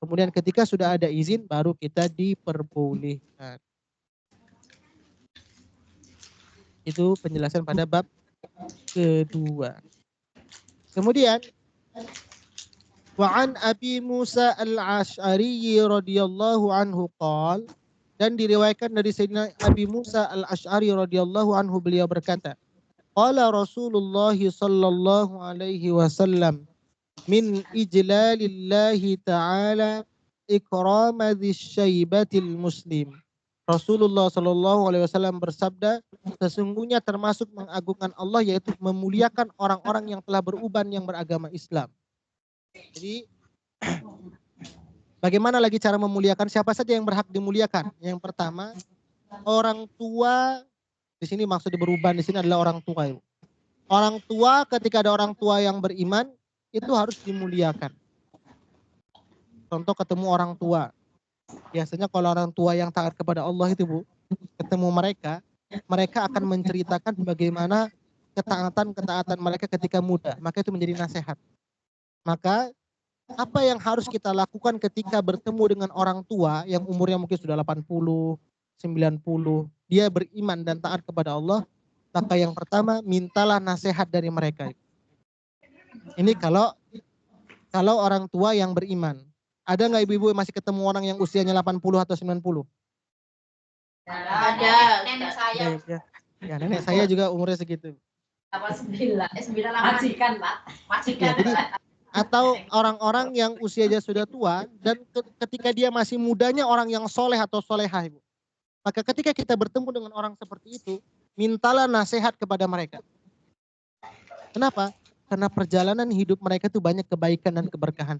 Speaker 1: Kemudian ketika sudah ada izin, baru kita diperbolehkan. Itu penjelasan pada bab kedua. Kemudian wa'an Abi Musa al-Ash'ari radhiyallahu anhu qala, dan diriwayatkan dari Sayyidina Abi Musa al-Ash'ari radhiyallahu anhu, beliau berkata, qala Rasulullah sallallahu alaihi wasallam, min ijlalillahi ta'ala ikrama dzsyaibatil muslim. Rasulullah sallallahu alaihi wasallam bersabda, sesungguhnya termasuk mengagungkan Allah yaitu memuliakan orang-orang yang telah beruban yang beragama Islam. Jadi bagaimana lagi cara memuliakan? Siapa saja yang berhak dimuliakan? Yang pertama, orang tua. Di sini maksud beruban di sini adalah orang tua. Orang tua, ketika ada orang tua yang beriman, itu harus dimuliakan. Contoh ketemu orang tua. Biasanya kalau orang tua yang taat kepada Allah itu, Bu, ketemu mereka akan menceritakan bagaimana ketaatan mereka ketika muda. Maka itu menjadi nasihat. Maka apa yang harus kita lakukan ketika bertemu dengan orang tua yang umurnya mungkin sudah 80, 90, dia beriman dan taat kepada Allah, maka yang pertama mintalah nasihat dari mereka. Ini kalau orang tua yang beriman. Ada nggak ibu-ibu yang masih ketemu orang yang usianya 80 atau 90?
Speaker 4: Ada. Nenek saya.
Speaker 1: Ya, nenek saya juga umurnya segitu.
Speaker 4: 9 majikan, Pak. Majikan.
Speaker 1: Ya, jadi, atau orang-orang yang usianya sudah tua dan ketika dia masih mudanya orang yang soleh atau solehah, Ibu. Maka ketika kita bertemu dengan orang seperti itu, mintalah nasihat kepada mereka. Kenapa? Karena perjalanan hidup mereka itu banyak kebaikan dan keberkahan.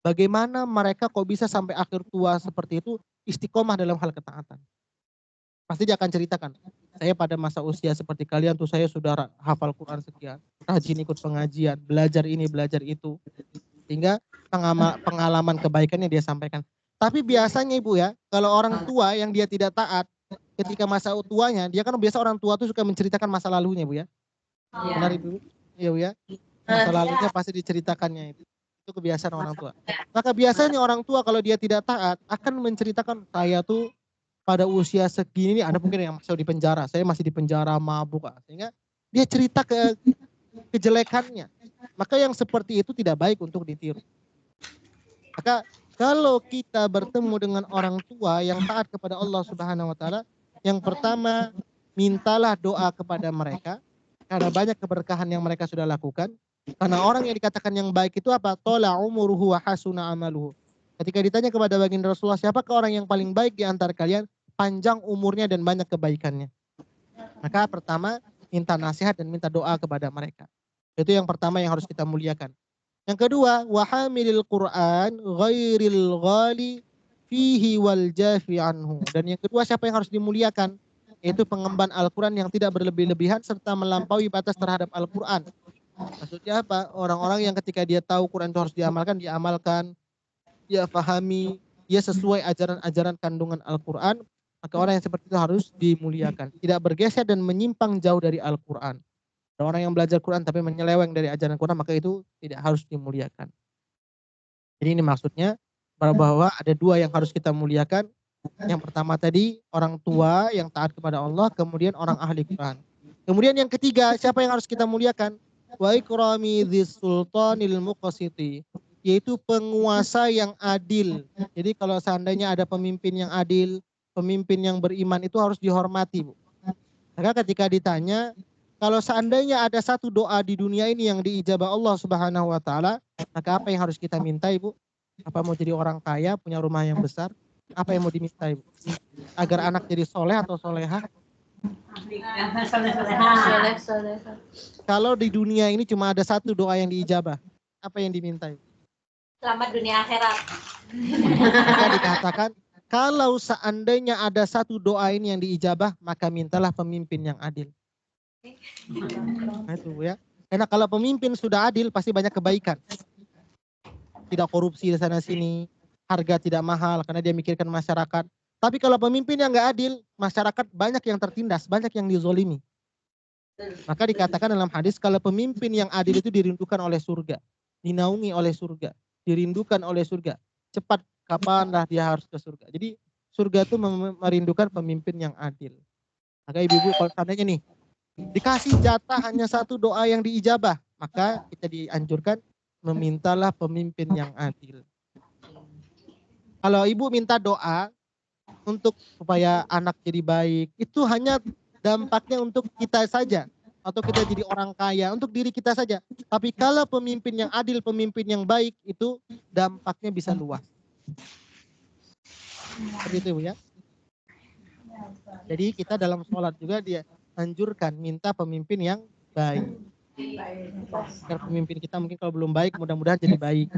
Speaker 1: Bagaimana mereka kok bisa sampai akhir tua seperti itu istiqomah dalam hal ketaatan. Pasti dia akan ceritakan. Saya pada masa usia seperti kalian tuh saya sudah hafal Quran sekian, rajin ikut pengajian, belajar ini, belajar itu. Sehingga pengalaman kebaikannya dia sampaikan. Tapi biasanya Ibu ya, kalau orang tua yang dia tidak taat, ketika masa tuanya, dia kan biasa orang tua tuh suka menceritakan masa lalunya Bu ya. Benar Ibu? Iya Bu ya. Masa lalunya pasti diceritakannya itu. Itu kebiasaan orang tua. Maka biasanya orang tua kalau dia tidak taat akan menceritakan, saya tuh pada usia segini, ada mungkin yang masih di penjara, saya masih di penjara mabuk, sehingga dia cerita kejelekannya. Maka yang seperti itu tidak baik untuk ditiru. Maka kalau kita bertemu dengan orang tua yang taat kepada Allah Subhanahu wa taala, yang pertama mintalah doa kepada mereka karena banyak keberkahan yang mereka sudah lakukan. Karena orang yang dikatakan yang baik itu apa? Tola umuruhu wa hasuna amaluhu. Ketika ditanya kepada baginda Rasulullah, siapakah orang yang paling baik di antara kalian? Panjang umurnya dan banyak kebaikannya. Maka pertama, minta nasihat dan minta doa kepada mereka. Itu yang pertama yang harus kita muliakan. Yang kedua, wahamilil Quran ghairil ghali fihi wal jafi anhu. Dan yang kedua, siapa yang harus dimuliakan? Yaitu pengemban Al-Quran yang tidak berlebih-lebihan serta melampaui batas terhadap Al-Quran. Maksudnya apa? Orang-orang yang ketika dia tahu Quran itu harus diamalkan, dia pahami, dia sesuai ajaran-ajaran kandungan Al-Quran, maka orang yang seperti itu harus dimuliakan. Tidak bergeser dan menyimpang jauh dari Al-Quran. Dan orang yang belajar Quran tapi menyeleweng dari ajaran Quran, maka itu tidak harus dimuliakan. Jadi ini maksudnya bahwa ada dua yang harus kita muliakan. Yang pertama tadi orang tua yang taat kepada Allah, kemudian orang ahli Quran. Kemudian yang ketiga, siapa yang harus kita muliakan? Wa ikrami dzis sultanil muqsiti, yaitu penguasa yang adil. Jadi kalau seandainya ada pemimpin yang adil, pemimpin yang beriman, itu harus dihormati, Bu. Maka ketika ditanya, kalau seandainya ada satu doa di dunia ini yang diijabah Allah Subhanahu wa taala, maka apa yang harus kita minta, Ibu? Apa mau jadi orang kaya, punya rumah yang besar? Apa yang mau diminta, Ibu? Agar anak jadi soleh atau soleha?
Speaker 2: Soleh.
Speaker 1: Kalau di dunia ini cuma ada satu doa yang diijabah, apa yang diminta, Ibu?
Speaker 4: Selamat dunia akhirat.
Speaker 1: Maka dikatakan, kalau seandainya ada satu doa ini yang diijabah, maka mintalah pemimpin yang adil. Nah itu ya. Karena kalau pemimpin sudah adil, pasti banyak kebaikan. Tidak korupsi di sana sini, harga tidak mahal karena dia mikirkan masyarakat. Tapi kalau pemimpin yang nggak adil, masyarakat banyak yang tertindas, banyak yang dizolimi. Maka dikatakan dalam hadis, kalau pemimpin yang adil itu dirindukan oleh surga, dinaungi oleh surga, dirindukan oleh surga. Cepat kapanlah dia harus ke surga. Jadi surga itu merindukan pemimpin yang adil. Maka ibu-ibu kalau seandainya nih, dikasih jatah hanya satu doa yang diijabah, maka kita dianjurkan memintalah pemimpin yang adil. Kalau ibu minta doa untuk supaya anak jadi baik, itu hanya dampaknya untuk kita saja. Atau kita jadi orang kaya, untuk diri kita saja. Tapi kalau pemimpin yang adil, pemimpin yang baik, itu dampaknya bisa luas. Seperti itu, Bu, ya. Jadi kita dalam sholat juga dia anjurkan minta pemimpin yang baik. Agar pemimpin kita mungkin kalau belum baik, mudah-mudahan jadi baik.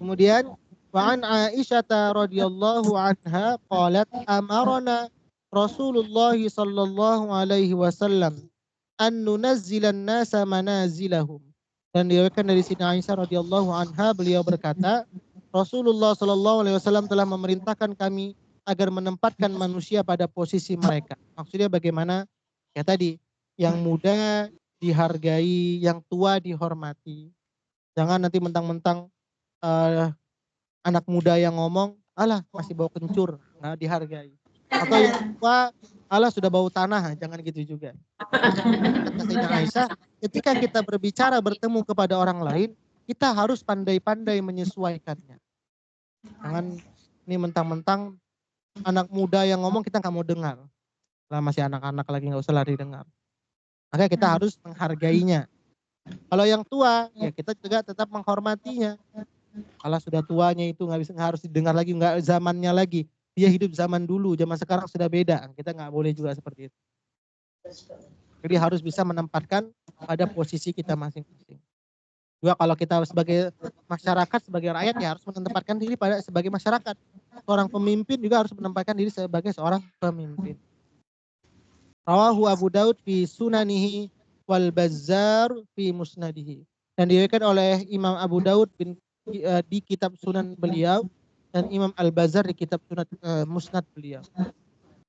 Speaker 1: Kemudian wa'an Aisyah radhiyallahu anha qalat amarana Rasulullah sallallahu alaihi wasallam an nunazzilan nasa manazilahum. Dan diriwayatkan dari Siti Aisyah radhiyallahu anha, beliau berkata, Rasulullah sallallahu alaihi wasallam telah memerintahkan kami agar menempatkan manusia pada posisi mereka. Maksudnya bagaimana? Ya tadi, yang muda dihargai, yang tua dihormati. Jangan nanti mentang-mentang anak muda yang ngomong, alah masih bau kencur, nggak dihargai. Atau yang tua, alah sudah bau tanah, jangan gitu juga. Kata Sayyidah Aisyah, ketika kita berbicara bertemu kepada orang lain, kita harus pandai-pandai menyesuaikannya. Jangan ini mentang-mentang anak muda yang ngomong kita nggak mau dengar. Lah masih anak-anak lagi nggak usah lari dengar. Maka kita harus menghargainya. Kalau yang tua, ya kita juga tetap menghormatinya. Kalau sudah tuanya itu nggak harus didengar lagi, nggak zamannya lagi. Dia hidup zaman dulu, zaman sekarang sudah beda. Kita nggak boleh juga seperti itu. Jadi harus bisa menempatkan pada posisi kita masing-masing. Juga kalau kita sebagai masyarakat, sebagai rakyat ya harus menempatkan diri pada sebagai masyarakat. Seorang pemimpin juga harus menempatkan diri sebagai seorang pemimpin. Rawahu Abu Daud fi sunanihi wal Bazzar fi musnadihi. Dan diriwayatkan oleh Imam Abu Daud di kitab sunan beliau dan Imam Al-Bazzar di kitab sunan musnad beliau.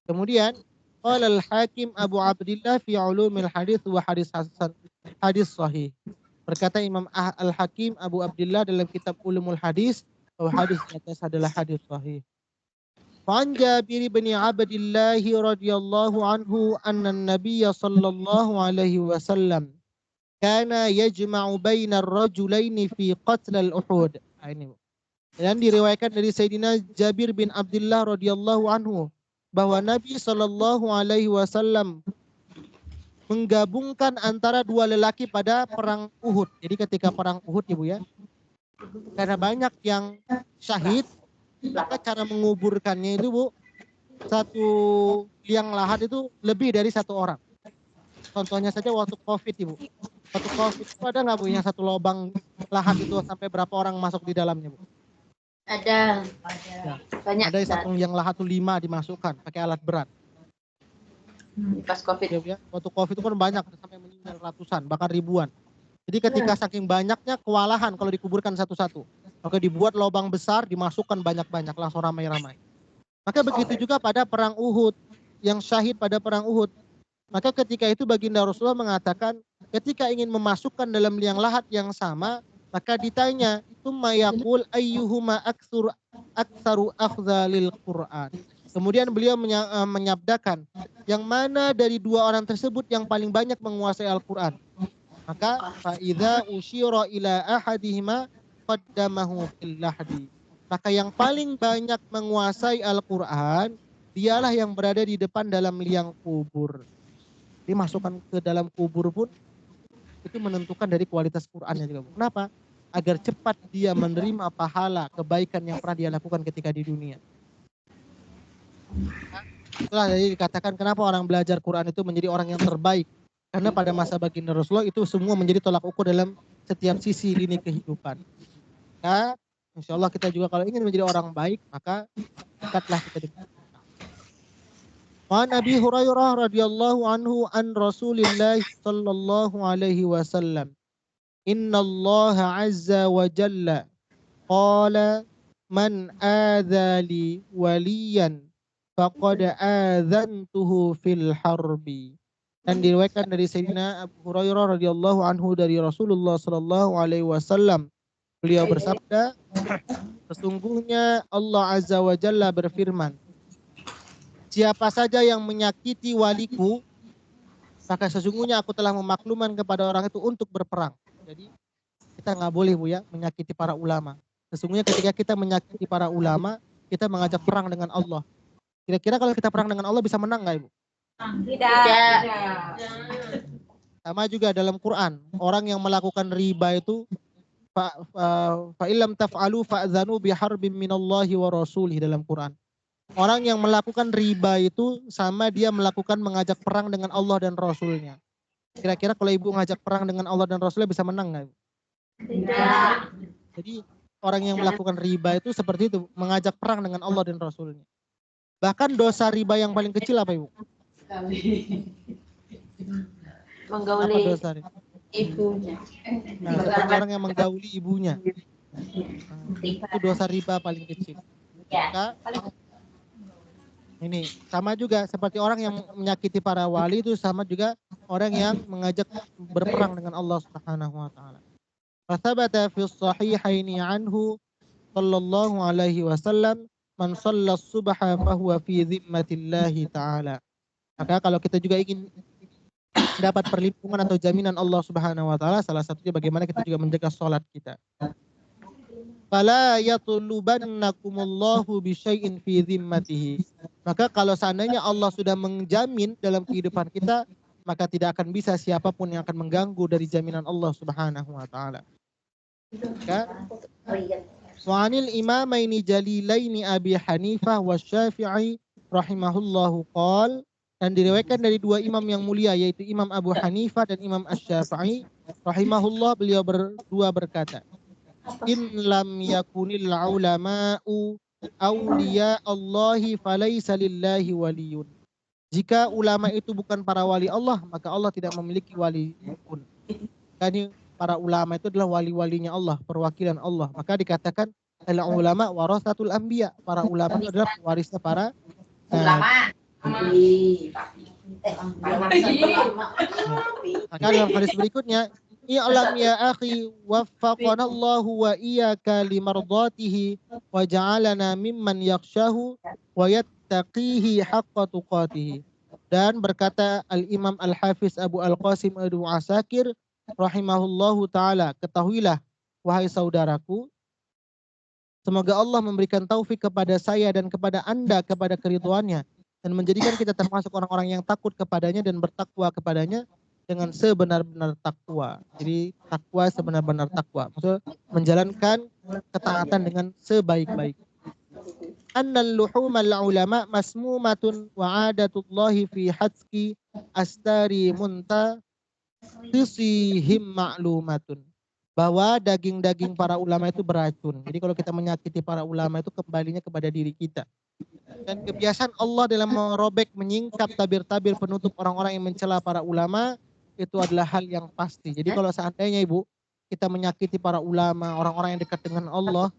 Speaker 1: Kemudian qala al-Hakim Abu Abdillah fi ulumil hadis wa hadis hasan, hadis sahih. Berkata Imam Al-Hakim Abu Abdillah dalam kitab Ulumul Hadis bahwa hadis di atas adalah hadis sahih. An Jabir bin Abdillah radhiyallahu anhu anna an-nabiy sallallahu alaihi wasallam kana yajma'u baina ar-rajulaini fi qatl al-Uhud. Ini. Dan diriwayatkan dari Sayyidina Jabir bin Abdullah radhiyallahu anhu bahwa Nabi sallallahu alaihi wasallam menggabungkan antara dua lelaki pada perang Uhud. Jadi ketika perang Uhud, Ibu ya, karena banyak yang syahid, maka cara menguburkannya itu, Bu, satu liang lahat itu lebih dari satu orang. Contohnya saja waktu COVID, Ibu. Waktu COVID itu ada nggak, Bu, yang satu lubang lahat itu sampai berapa orang masuk di dalamnya, Bu?
Speaker 2: Ada.
Speaker 1: Ya.
Speaker 2: Banyak.
Speaker 1: Ada satu liang lahat itu 5 dimasukkan pakai alat berat.
Speaker 2: Pas COVID.
Speaker 1: Ya, waktu COVID itu kan banyak sampai meninggal ratusan bahkan ribuan. Jadi ketika saking banyaknya kewalahan kalau dikuburkan satu-satu, maka dibuat lubang besar dimasukkan banyak-banyak langsung ramai-ramai. Maka begitu juga pada perang Uhud, yang syahid pada perang Uhud, Maka ketika itu baginda Rasulullah mengatakan ketika ingin memasukkan dalam liang lahat yang sama, maka ditanya, "Tsumma yaqul ayyuhuma aktsaru akhdha lil Qur'an." Kemudian beliau menyabdakan, yang mana dari dua orang tersebut yang paling banyak menguasai Al-Qur'an? Maka fa idza usyira ila ahadihima qaddamahu fil lahdi. Maka yang paling banyak menguasai Al-Qur'an dialah yang berada di depan dalam liang kubur. Dimasukkan ke dalam kubur pun itu menentukan dari kualitas Qur'annya juga. Kenapa? Agar cepat dia menerima pahala kebaikan yang pernah dia lakukan ketika di dunia. Itulah jadi dikatakan kenapa orang belajar Quran itu menjadi orang yang terbaik. Karena pada masa baginda Rasulullah itu semua menjadi tolak ukur dalam setiap sisi lini kehidupan. Ya, insya Allah kita juga kalau ingin menjadi orang baik, maka dekatlah kita dengan Wa Nabi Hurairah radhiyallahu anhu an Rasulillah sallallahu alaihi wasallam. Inna Allah azza wa jalla qala man adza li waliyan faqad adzantuhu fil harbi. Dan diriwayatkan dari Sayyidina Abu Hurairah radhiyallahu anhu dari Rasulullah sallallahu alaihi wasallam. Beliau bersabda, sesungguhnya Allah azza wa jalla berfirman, siapa saja yang menyakiti waliku, maka sesungguhnya aku telah memaklumkan kepada orang itu untuk berperang. Jadi kita nggak boleh Bu ya menyakiti para ulama. Sesungguhnya ketika kita menyakiti para ulama, kita mengajak perang dengan Allah. Kira-kira kalau kita perang dengan Allah bisa menang nggak Ibu?
Speaker 4: Tidak.
Speaker 1: Sama juga dalam Quran, orang yang melakukan riba itu fa illam taf'alu fa'zanu biharbin minallahi wa rasulih dalam Quran. Orang yang melakukan riba itu sama dia melakukan mengajak perang dengan Allah dan Rasulnya. Kira-kira kalau Ibu ngajak perang dengan Allah dan Rasulnya bisa menang nggak Ibu?
Speaker 4: Tidak.
Speaker 1: Jadi orang yang melakukan riba itu seperti itu, mengajak perang dengan Allah dan Rasulnya. Bahkan dosa riba yang paling kecil apa Ibu? Apa
Speaker 2: Menggauli
Speaker 1: dosa riba?
Speaker 2: ibunya.
Speaker 1: Nah, seperti orang yang menggauli ibunya. Nah, itu dosa riba paling kecil. Maka, ini sama juga seperti orang yang menyakiti para wali itu sama juga orang yang mengajak berperang dengan Allah Subhanahu wa taala. Fathabata fi sahihaini anhu sallallahu alaihi wasallam man shalla subha fahuwa fi zimmatillahi taala. Maka kalau kita juga ingin dapat perlindungan atau jaminan Allah Subhanahu wa taala, salah satunya bagaimana kita juga menjaga salat kita. Fala yatlubannakumullahu bisyai'in fi zimmatihi. Maka kalau seandainya Allah sudah menjamin dalam kehidupan kita, maka tidak akan bisa siapapun yang akan mengganggu dari jaminan Allah Subhanahu wa taala. Wa'anil imamaini jalilaini Abi Hanifah wa Syafi'i rahimahullahu qol, dan diriwayatkan dari dua imam yang mulia yaitu Imam Abu Hanifah dan Imam Asy-Syafi'i rahimahullah, beliau berdua berkata, in lam yakunil ulama'u awliya Allahi falaysa lillahi waliyun. Jika ulama itu bukan para wali Allah, maka Allah tidak memiliki wali pun. Karena para ulama itu adalah wali-walinya Allah, perwakilan Allah. Maka dikatakan al ulama warasatul anbiya, para ulama itu adalah warisnya para
Speaker 4: Ulama.
Speaker 1: Maka dalam hadis berikutnya, i'lam ya akhi waffaqanallahu wa iyyaka limardatihi wa ja'alana mimman yakhshahu wa yattaqihi haqqa tuqatih. Dan berkata Al-Imam Al-Hafiz Abu Al-Qasim Ibnu Asakir rahimahullahu taala, ketahuilah wahai saudaraku, semoga Allah memberikan taufik kepada saya dan kepada Anda kepada keridhoannya, dan menjadikan kita termasuk orang-orang yang takut kepadanya dan bertakwa kepadanya dengan sebenar-benar takwa. Jadi takwa sebenar-benar takwa, maksudnya menjalankan ketaatan dengan sebaik-baik. Annal luhumal ulama masmumatun wa adatullahi fi hatski astari muntasisihim ma'lumatun. Bahwa daging-daging para ulama itu beracun. Jadi kalau kita menyakiti para ulama itu kembalinya kepada diri kita. Dan kebiasaan Allah dalam merobek, menyingkap tabir-tabir penutup orang-orang yang mencela para ulama itu adalah hal yang pasti. Jadi kalau seandainya Ibu kita menyakiti para ulama, orang-orang yang dekat dengan Allah,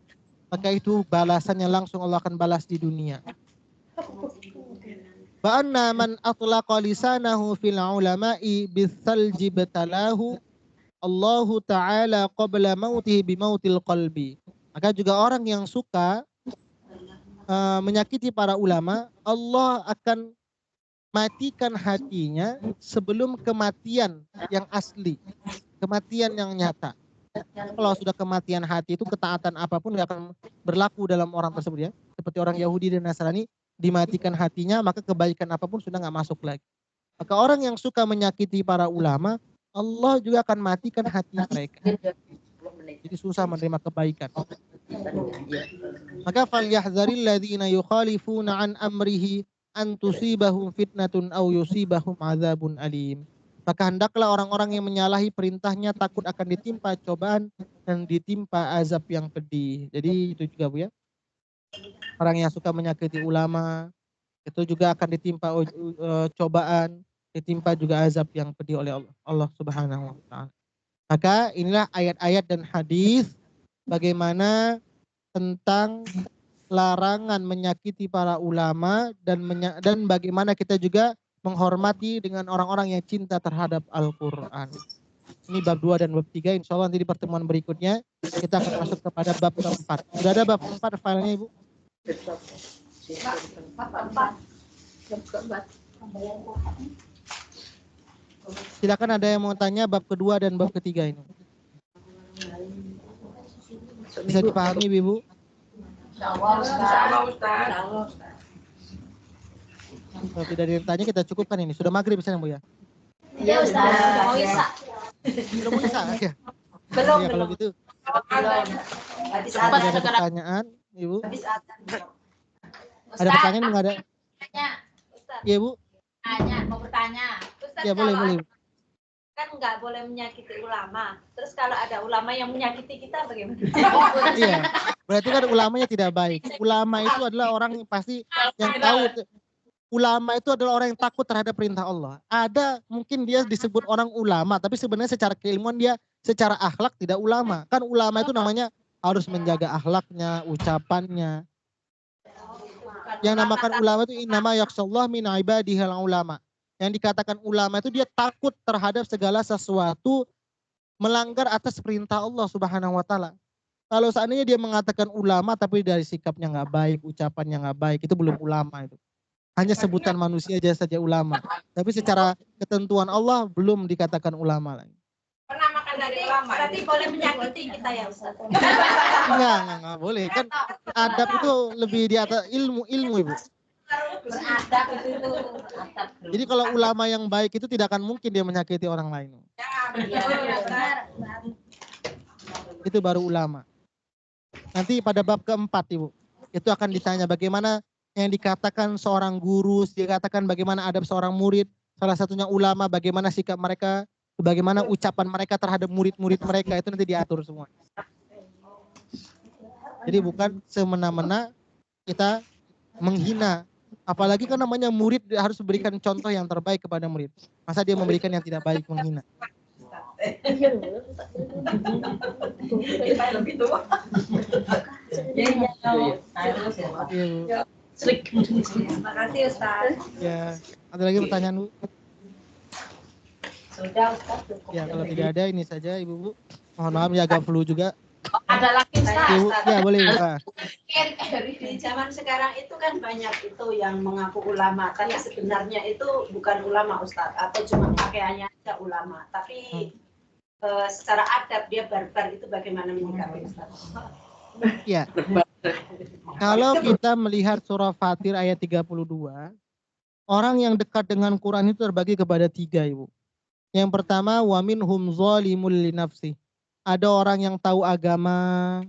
Speaker 1: maka itu balasannya langsung Allah akan balas di dunia. Wa anna man atlaqa lisanahu fil ulama'i bithalji batalahu Allahu ta'ala qabla mautihi bimautil qalbi. Maka juga orang yang suka menyakiti para ulama, Allah akan matikan hatinya sebelum kematian yang asli, kematian yang nyata. Kalau sudah kematian hati itu ketaatan apapun gak akan berlaku dalam orang tersebut ya. Seperti orang Yahudi dan Nasrani dimatikan hatinya, maka kebaikan apapun sudah gak masuk lagi. Maka orang yang suka menyakiti para ulama, Allah juga akan matikan hati mereka. Jadi susah menerima kebaikan. Maka falyahzaril ladzina yukhalifuna an amrihi an tusibahum fitnatun aw yusibahum adzabun alim. Maka hendaklah orang-orang yang menyalahi perintahnya takut akan ditimpa cobaan dan ditimpa azab yang pedih. Jadi itu juga Bu ya. Orang yang suka menyakiti ulama itu juga akan ditimpa cobaan, ditimpa juga azab yang pedih oleh Allah Subhanahu wa taala. Maka inilah ayat-ayat dan hadis bagaimana tentang larangan menyakiti para ulama dan bagaimana kita juga menghormati dengan orang-orang yang cinta terhadap Al-Qur'an. Ini bab 2 dan bab 3. Insya Allah nanti di pertemuan berikutnya kita akan masuk kepada bab keempat. Sudah ada bab 4 filenya Ibu? Silakan ada yang mau tanya bab kedua dan bab ketiga ini. Bisa dipahami Ibu?
Speaker 3: Insyaallah Ustaz.
Speaker 1: Kalau tidak ada yang tanya kita cukupkan ini. Sudah maghrib misalnya Bu ya?
Speaker 2: Iya Ustaz, sudah mau Isa.
Speaker 1: Sudah mau Isa ya?
Speaker 4: Belum,
Speaker 1: Ya kalau gitu.
Speaker 4: belum. Habis
Speaker 1: Kalau
Speaker 4: azan.
Speaker 1: ada pertanyaan Ibu?
Speaker 4: Habis azan.
Speaker 1: Ada pertanyaan nggak ada?
Speaker 2: Tanya,
Speaker 4: Ustaz,
Speaker 1: Iya Bu?
Speaker 2: tanya, mau bertanya.
Speaker 4: Ustaz,
Speaker 1: Ya boleh
Speaker 4: kalau
Speaker 1: boleh.
Speaker 4: kan nggak boleh menyakiti ulama. Terus kalau ada ulama yang menyakiti kita bagaimana?
Speaker 1: Iya. Berarti kan ulamanya tidak baik. Ulama itu adalah orang yang pasti yang tahu. Ulama itu adalah orang yang takut terhadap perintah Allah. Ada mungkin dia disebut orang ulama, tapi sebenarnya secara keilmuan dia secara akhlak tidak ulama. Kan ulama itu namanya harus menjaga akhlaknya, ucapannya. Yang namakan ulama itu innama yakhshallah min ibadihil ulama. Yang dikatakan ulama itu dia takut terhadap segala sesuatu melanggar atas perintah Allah Subhanahu wa taala. Kalau seandainya dia mengatakan ulama tapi dari sikapnya nggak baik, ucapannya nggak baik, itu belum ulama itu. Hanya sebutan manusia aja saja ulama. Tapi secara ketentuan Allah belum dikatakan ulama lagi.
Speaker 3: Pernah makan dari ulama?
Speaker 4: Berarti boleh menyakiti kita ya Ustaz?
Speaker 1: Enggak boleh. Kan adab itu lebih di atas ilmu Ibu.
Speaker 2: Beradab itu adab.
Speaker 1: Jadi kalau ulama yang baik itu tidak akan mungkin dia menyakiti orang lain.
Speaker 2: Iya, benar.
Speaker 1: Itu baru ulama. Nanti pada bab keempat Ibu, itu akan ditanya bagaimana yang dikatakan seorang guru, dikatakan bagaimana adab seorang murid, salah satunya ulama, bagaimana sikap mereka, bagaimana ucapan mereka terhadap murid-murid mereka, itu nanti diatur semua. Jadi bukan semena-mena kita menghina, apalagi kan namanya murid harus memberikan contoh yang terbaik kepada murid. Masa dia memberikan yang tidak baik, menghina.
Speaker 3: Kita lebih tua.
Speaker 1: Iya, Bu.
Speaker 4: Terima kasih Ustaz.
Speaker 1: Ya, ada lagi pertanyaan Bu?
Speaker 4: Sudah Ustaz.
Speaker 1: Ya, kalau tidak ada ini saja Ibu Bu. Mohon maaf ya agak flu juga.
Speaker 2: Ada lagi Ustaz.
Speaker 1: Ibu, ya boleh Bu. Ah.
Speaker 4: Di zaman sekarang itu kan banyak itu yang mengaku ulama, tapi sebenarnya itu bukan ulama Ustaz, atau cuma pakaiannya aja ulama, tapi secara adab dia barbar, itu bagaimana menyikapi Ustaz?
Speaker 1: Ya. Kalau kita melihat surah Fatir ayat 32, orang yang dekat dengan Quran itu terbagi kepada 3 Ibu. Yang pertama, wa minhum zalimul li nafsi. Ada orang yang tahu agama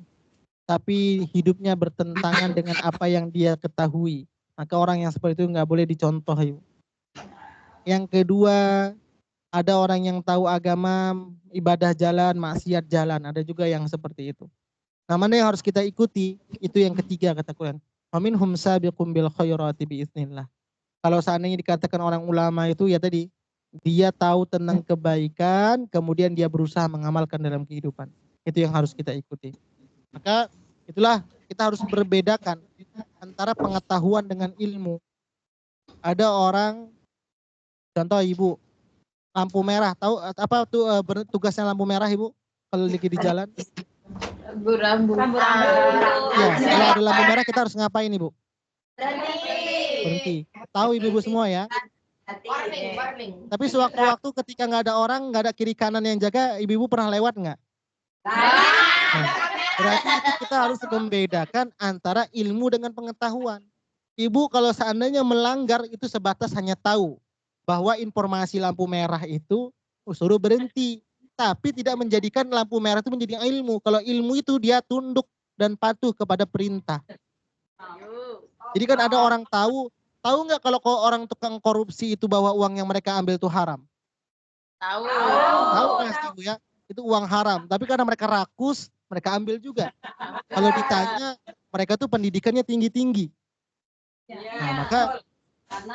Speaker 1: tapi hidupnya bertentangan dengan apa yang dia ketahui. Maka orang yang seperti itu nggak boleh dicontoh Ibu. Yang kedua, ada orang yang tahu agama, ibadah jalan, maksiat jalan. Ada juga yang seperti itu. Nah, mana yang harus kita ikuti? Itu yang ketiga kata Quran. Faminhum sabiqum bil khairati biiznillah. Kalau seandainya dikatakan orang ulama itu ya tadi, dia tahu tentang kebaikan, kemudian dia berusaha mengamalkan dalam kehidupan. Itu yang harus kita ikuti. Maka itulah kita harus berbedakan antara pengetahuan dengan ilmu. ada orang, contoh ibu, lampu merah, tahu apa tuh tugasnya lampu merah ibu? Kalau lagi di jalan?
Speaker 2: Rambu-rambu.
Speaker 1: Ya, kalau ada lampu merah kita harus ngapain ibu? Berhenti. Tahu ibu-ibu semua ya?
Speaker 3: Warning.
Speaker 1: Tapi sewaktu-waktu ketika nggak ada orang, nggak ada kiri kanan yang jaga, ibu-ibu pernah lewat nggak? Nah, berarti itu kita harus membedakan antara ilmu dengan pengetahuan. Ibu kalau seandainya melanggar itu sebatas hanya tahu bahwa informasi lampu merah itu suruh berhenti. Tapi tidak menjadikan lampu merah itu menjadi ilmu. Kalau ilmu itu dia tunduk dan patuh kepada perintah. Jadi kan ada orang tahu nggak kalau orang tukang korupsi itu bahwa uang yang mereka ambil itu haram? Tahu pasti Bu ya, itu uang haram. Tapi karena mereka rakus, mereka ambil juga. Kalau ditanya, mereka tuh pendidikannya tinggi-tinggi. Nah, maka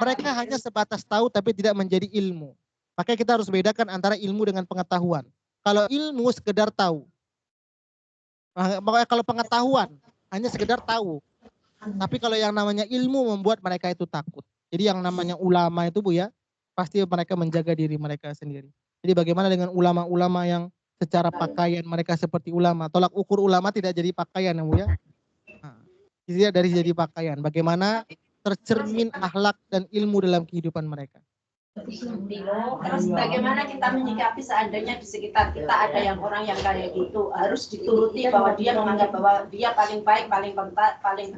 Speaker 1: mereka hanya sebatas tahu tapi tidak menjadi ilmu. Makanya kita harus bedakan antara ilmu dengan pengetahuan. Kalau ilmu sekedar tahu. Makanya kalau pengetahuan hanya sekedar tahu. Tapi kalau yang namanya ilmu membuat mereka itu takut. Jadi yang namanya ulama itu Bu ya, pasti mereka menjaga diri mereka sendiri. Jadi bagaimana dengan ulama-ulama yang secara pakaian mereka seperti ulama. Tolak ukur ulama tidak jadi pakaian ya Bu ya. Nah, tidak dari jadi pakaian. Bagaimana tercermin akhlak dan ilmu dalam kehidupan mereka.
Speaker 4: Terus bagaimana kita menyikapi seandainya di sekitar kita ada yang orang yang kayak gitu, harus dituruti bahwa dia menganggap bahwa dia paling baik, paling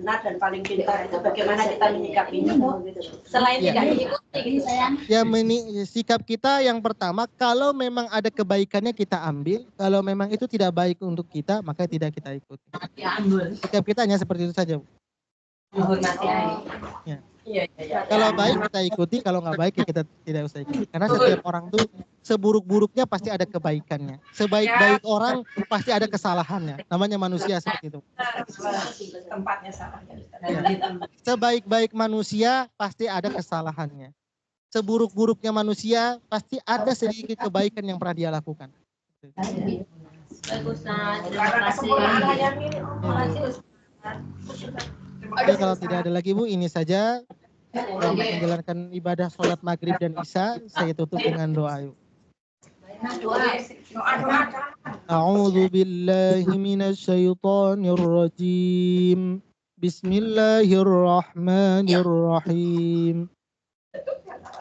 Speaker 4: benar dan paling pintar. Itu bagaimana kita menyikapinya Bu? Selain tidak diikuti gitu sayang.
Speaker 1: Ya sikap kita yang pertama, kalau memang ada kebaikannya kita ambil, kalau memang itu tidak baik untuk kita maka tidak kita ikuti. Sikap kita hanya seperti itu saja Bu. Ya. Kalau baik kita ikuti, kalau nggak baik ya kita tidak usah ikuti. Karena setiap orang tuh seburuk-buruknya pasti ada kebaikannya. Sebaik-baik orang pasti ada kesalahannya. Namanya manusia seperti itu.
Speaker 4: Tempatnya salah.
Speaker 1: Sebaik-baik manusia pasti ada kesalahannya. Seburuk-buruknya manusia pasti ada sedikit kebaikan yang pernah dia lakukan.
Speaker 2: Bagus, terima kasih.
Speaker 1: Oke, kalau tidak ada lagi Bu, ini saja untuk menjalankan ibadah sholat maghrib dan isya. Saya tutup dengan doa yuk. A'udzu billahi minasy syaithanir rajim. Bismillahirrahmanirrahim.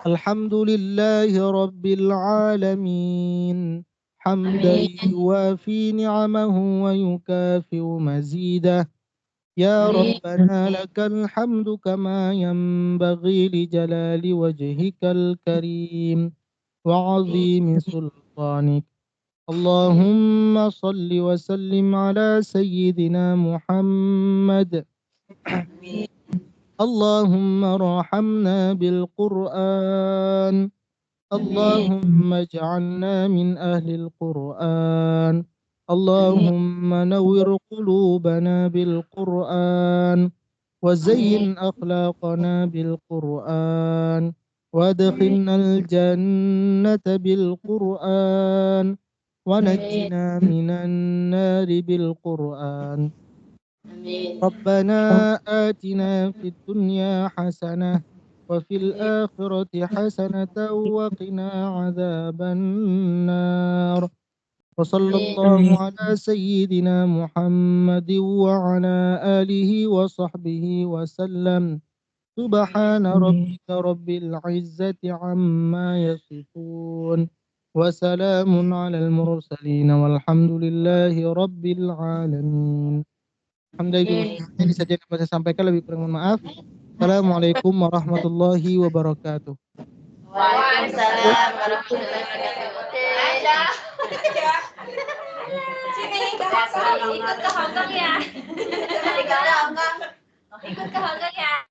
Speaker 1: Alhamdulillahi rabbil alamin. Hamdan yuwafi ni'amahu wa yukafi'u mazidah. Ya Rabbana lakal hamdu kama yanbaghi li jalali wajhikal karim wa azimi sultanik. Allahumma salli wa sallim ala sayyidina Muhammad. Allahumma rahamna bil Qur'an. Allahumma ij'alna min ahli al-Qur'an. اللهم نور قلوبنا بالقرآن وزين أخلاقنا بالقرآن وادخلنا الجنة بالقرآن ونجنا من النار بالقرآن ربنا آتنا في الدنيا حسنة وفي الآخرة حسنة وقنا عذاب النار وصلى الله على سيدنا محمد وعلى آله وصحبه وسلم سبحان ربك رب العزة عما يصفون وسلام على المرسلين والحمد لله رب العالمين. Alhamdulillah, ini saja yang dapat saya sampaikan, lebih kurang mohon maaf. Assalamualaikum warahmatullahi wabarakatuh.
Speaker 2: Waalaikumsalam warahmatullahi wabarakatuh.
Speaker 3: Sini ikut ke Hongkong ya. Ikut ke Hongkong ya.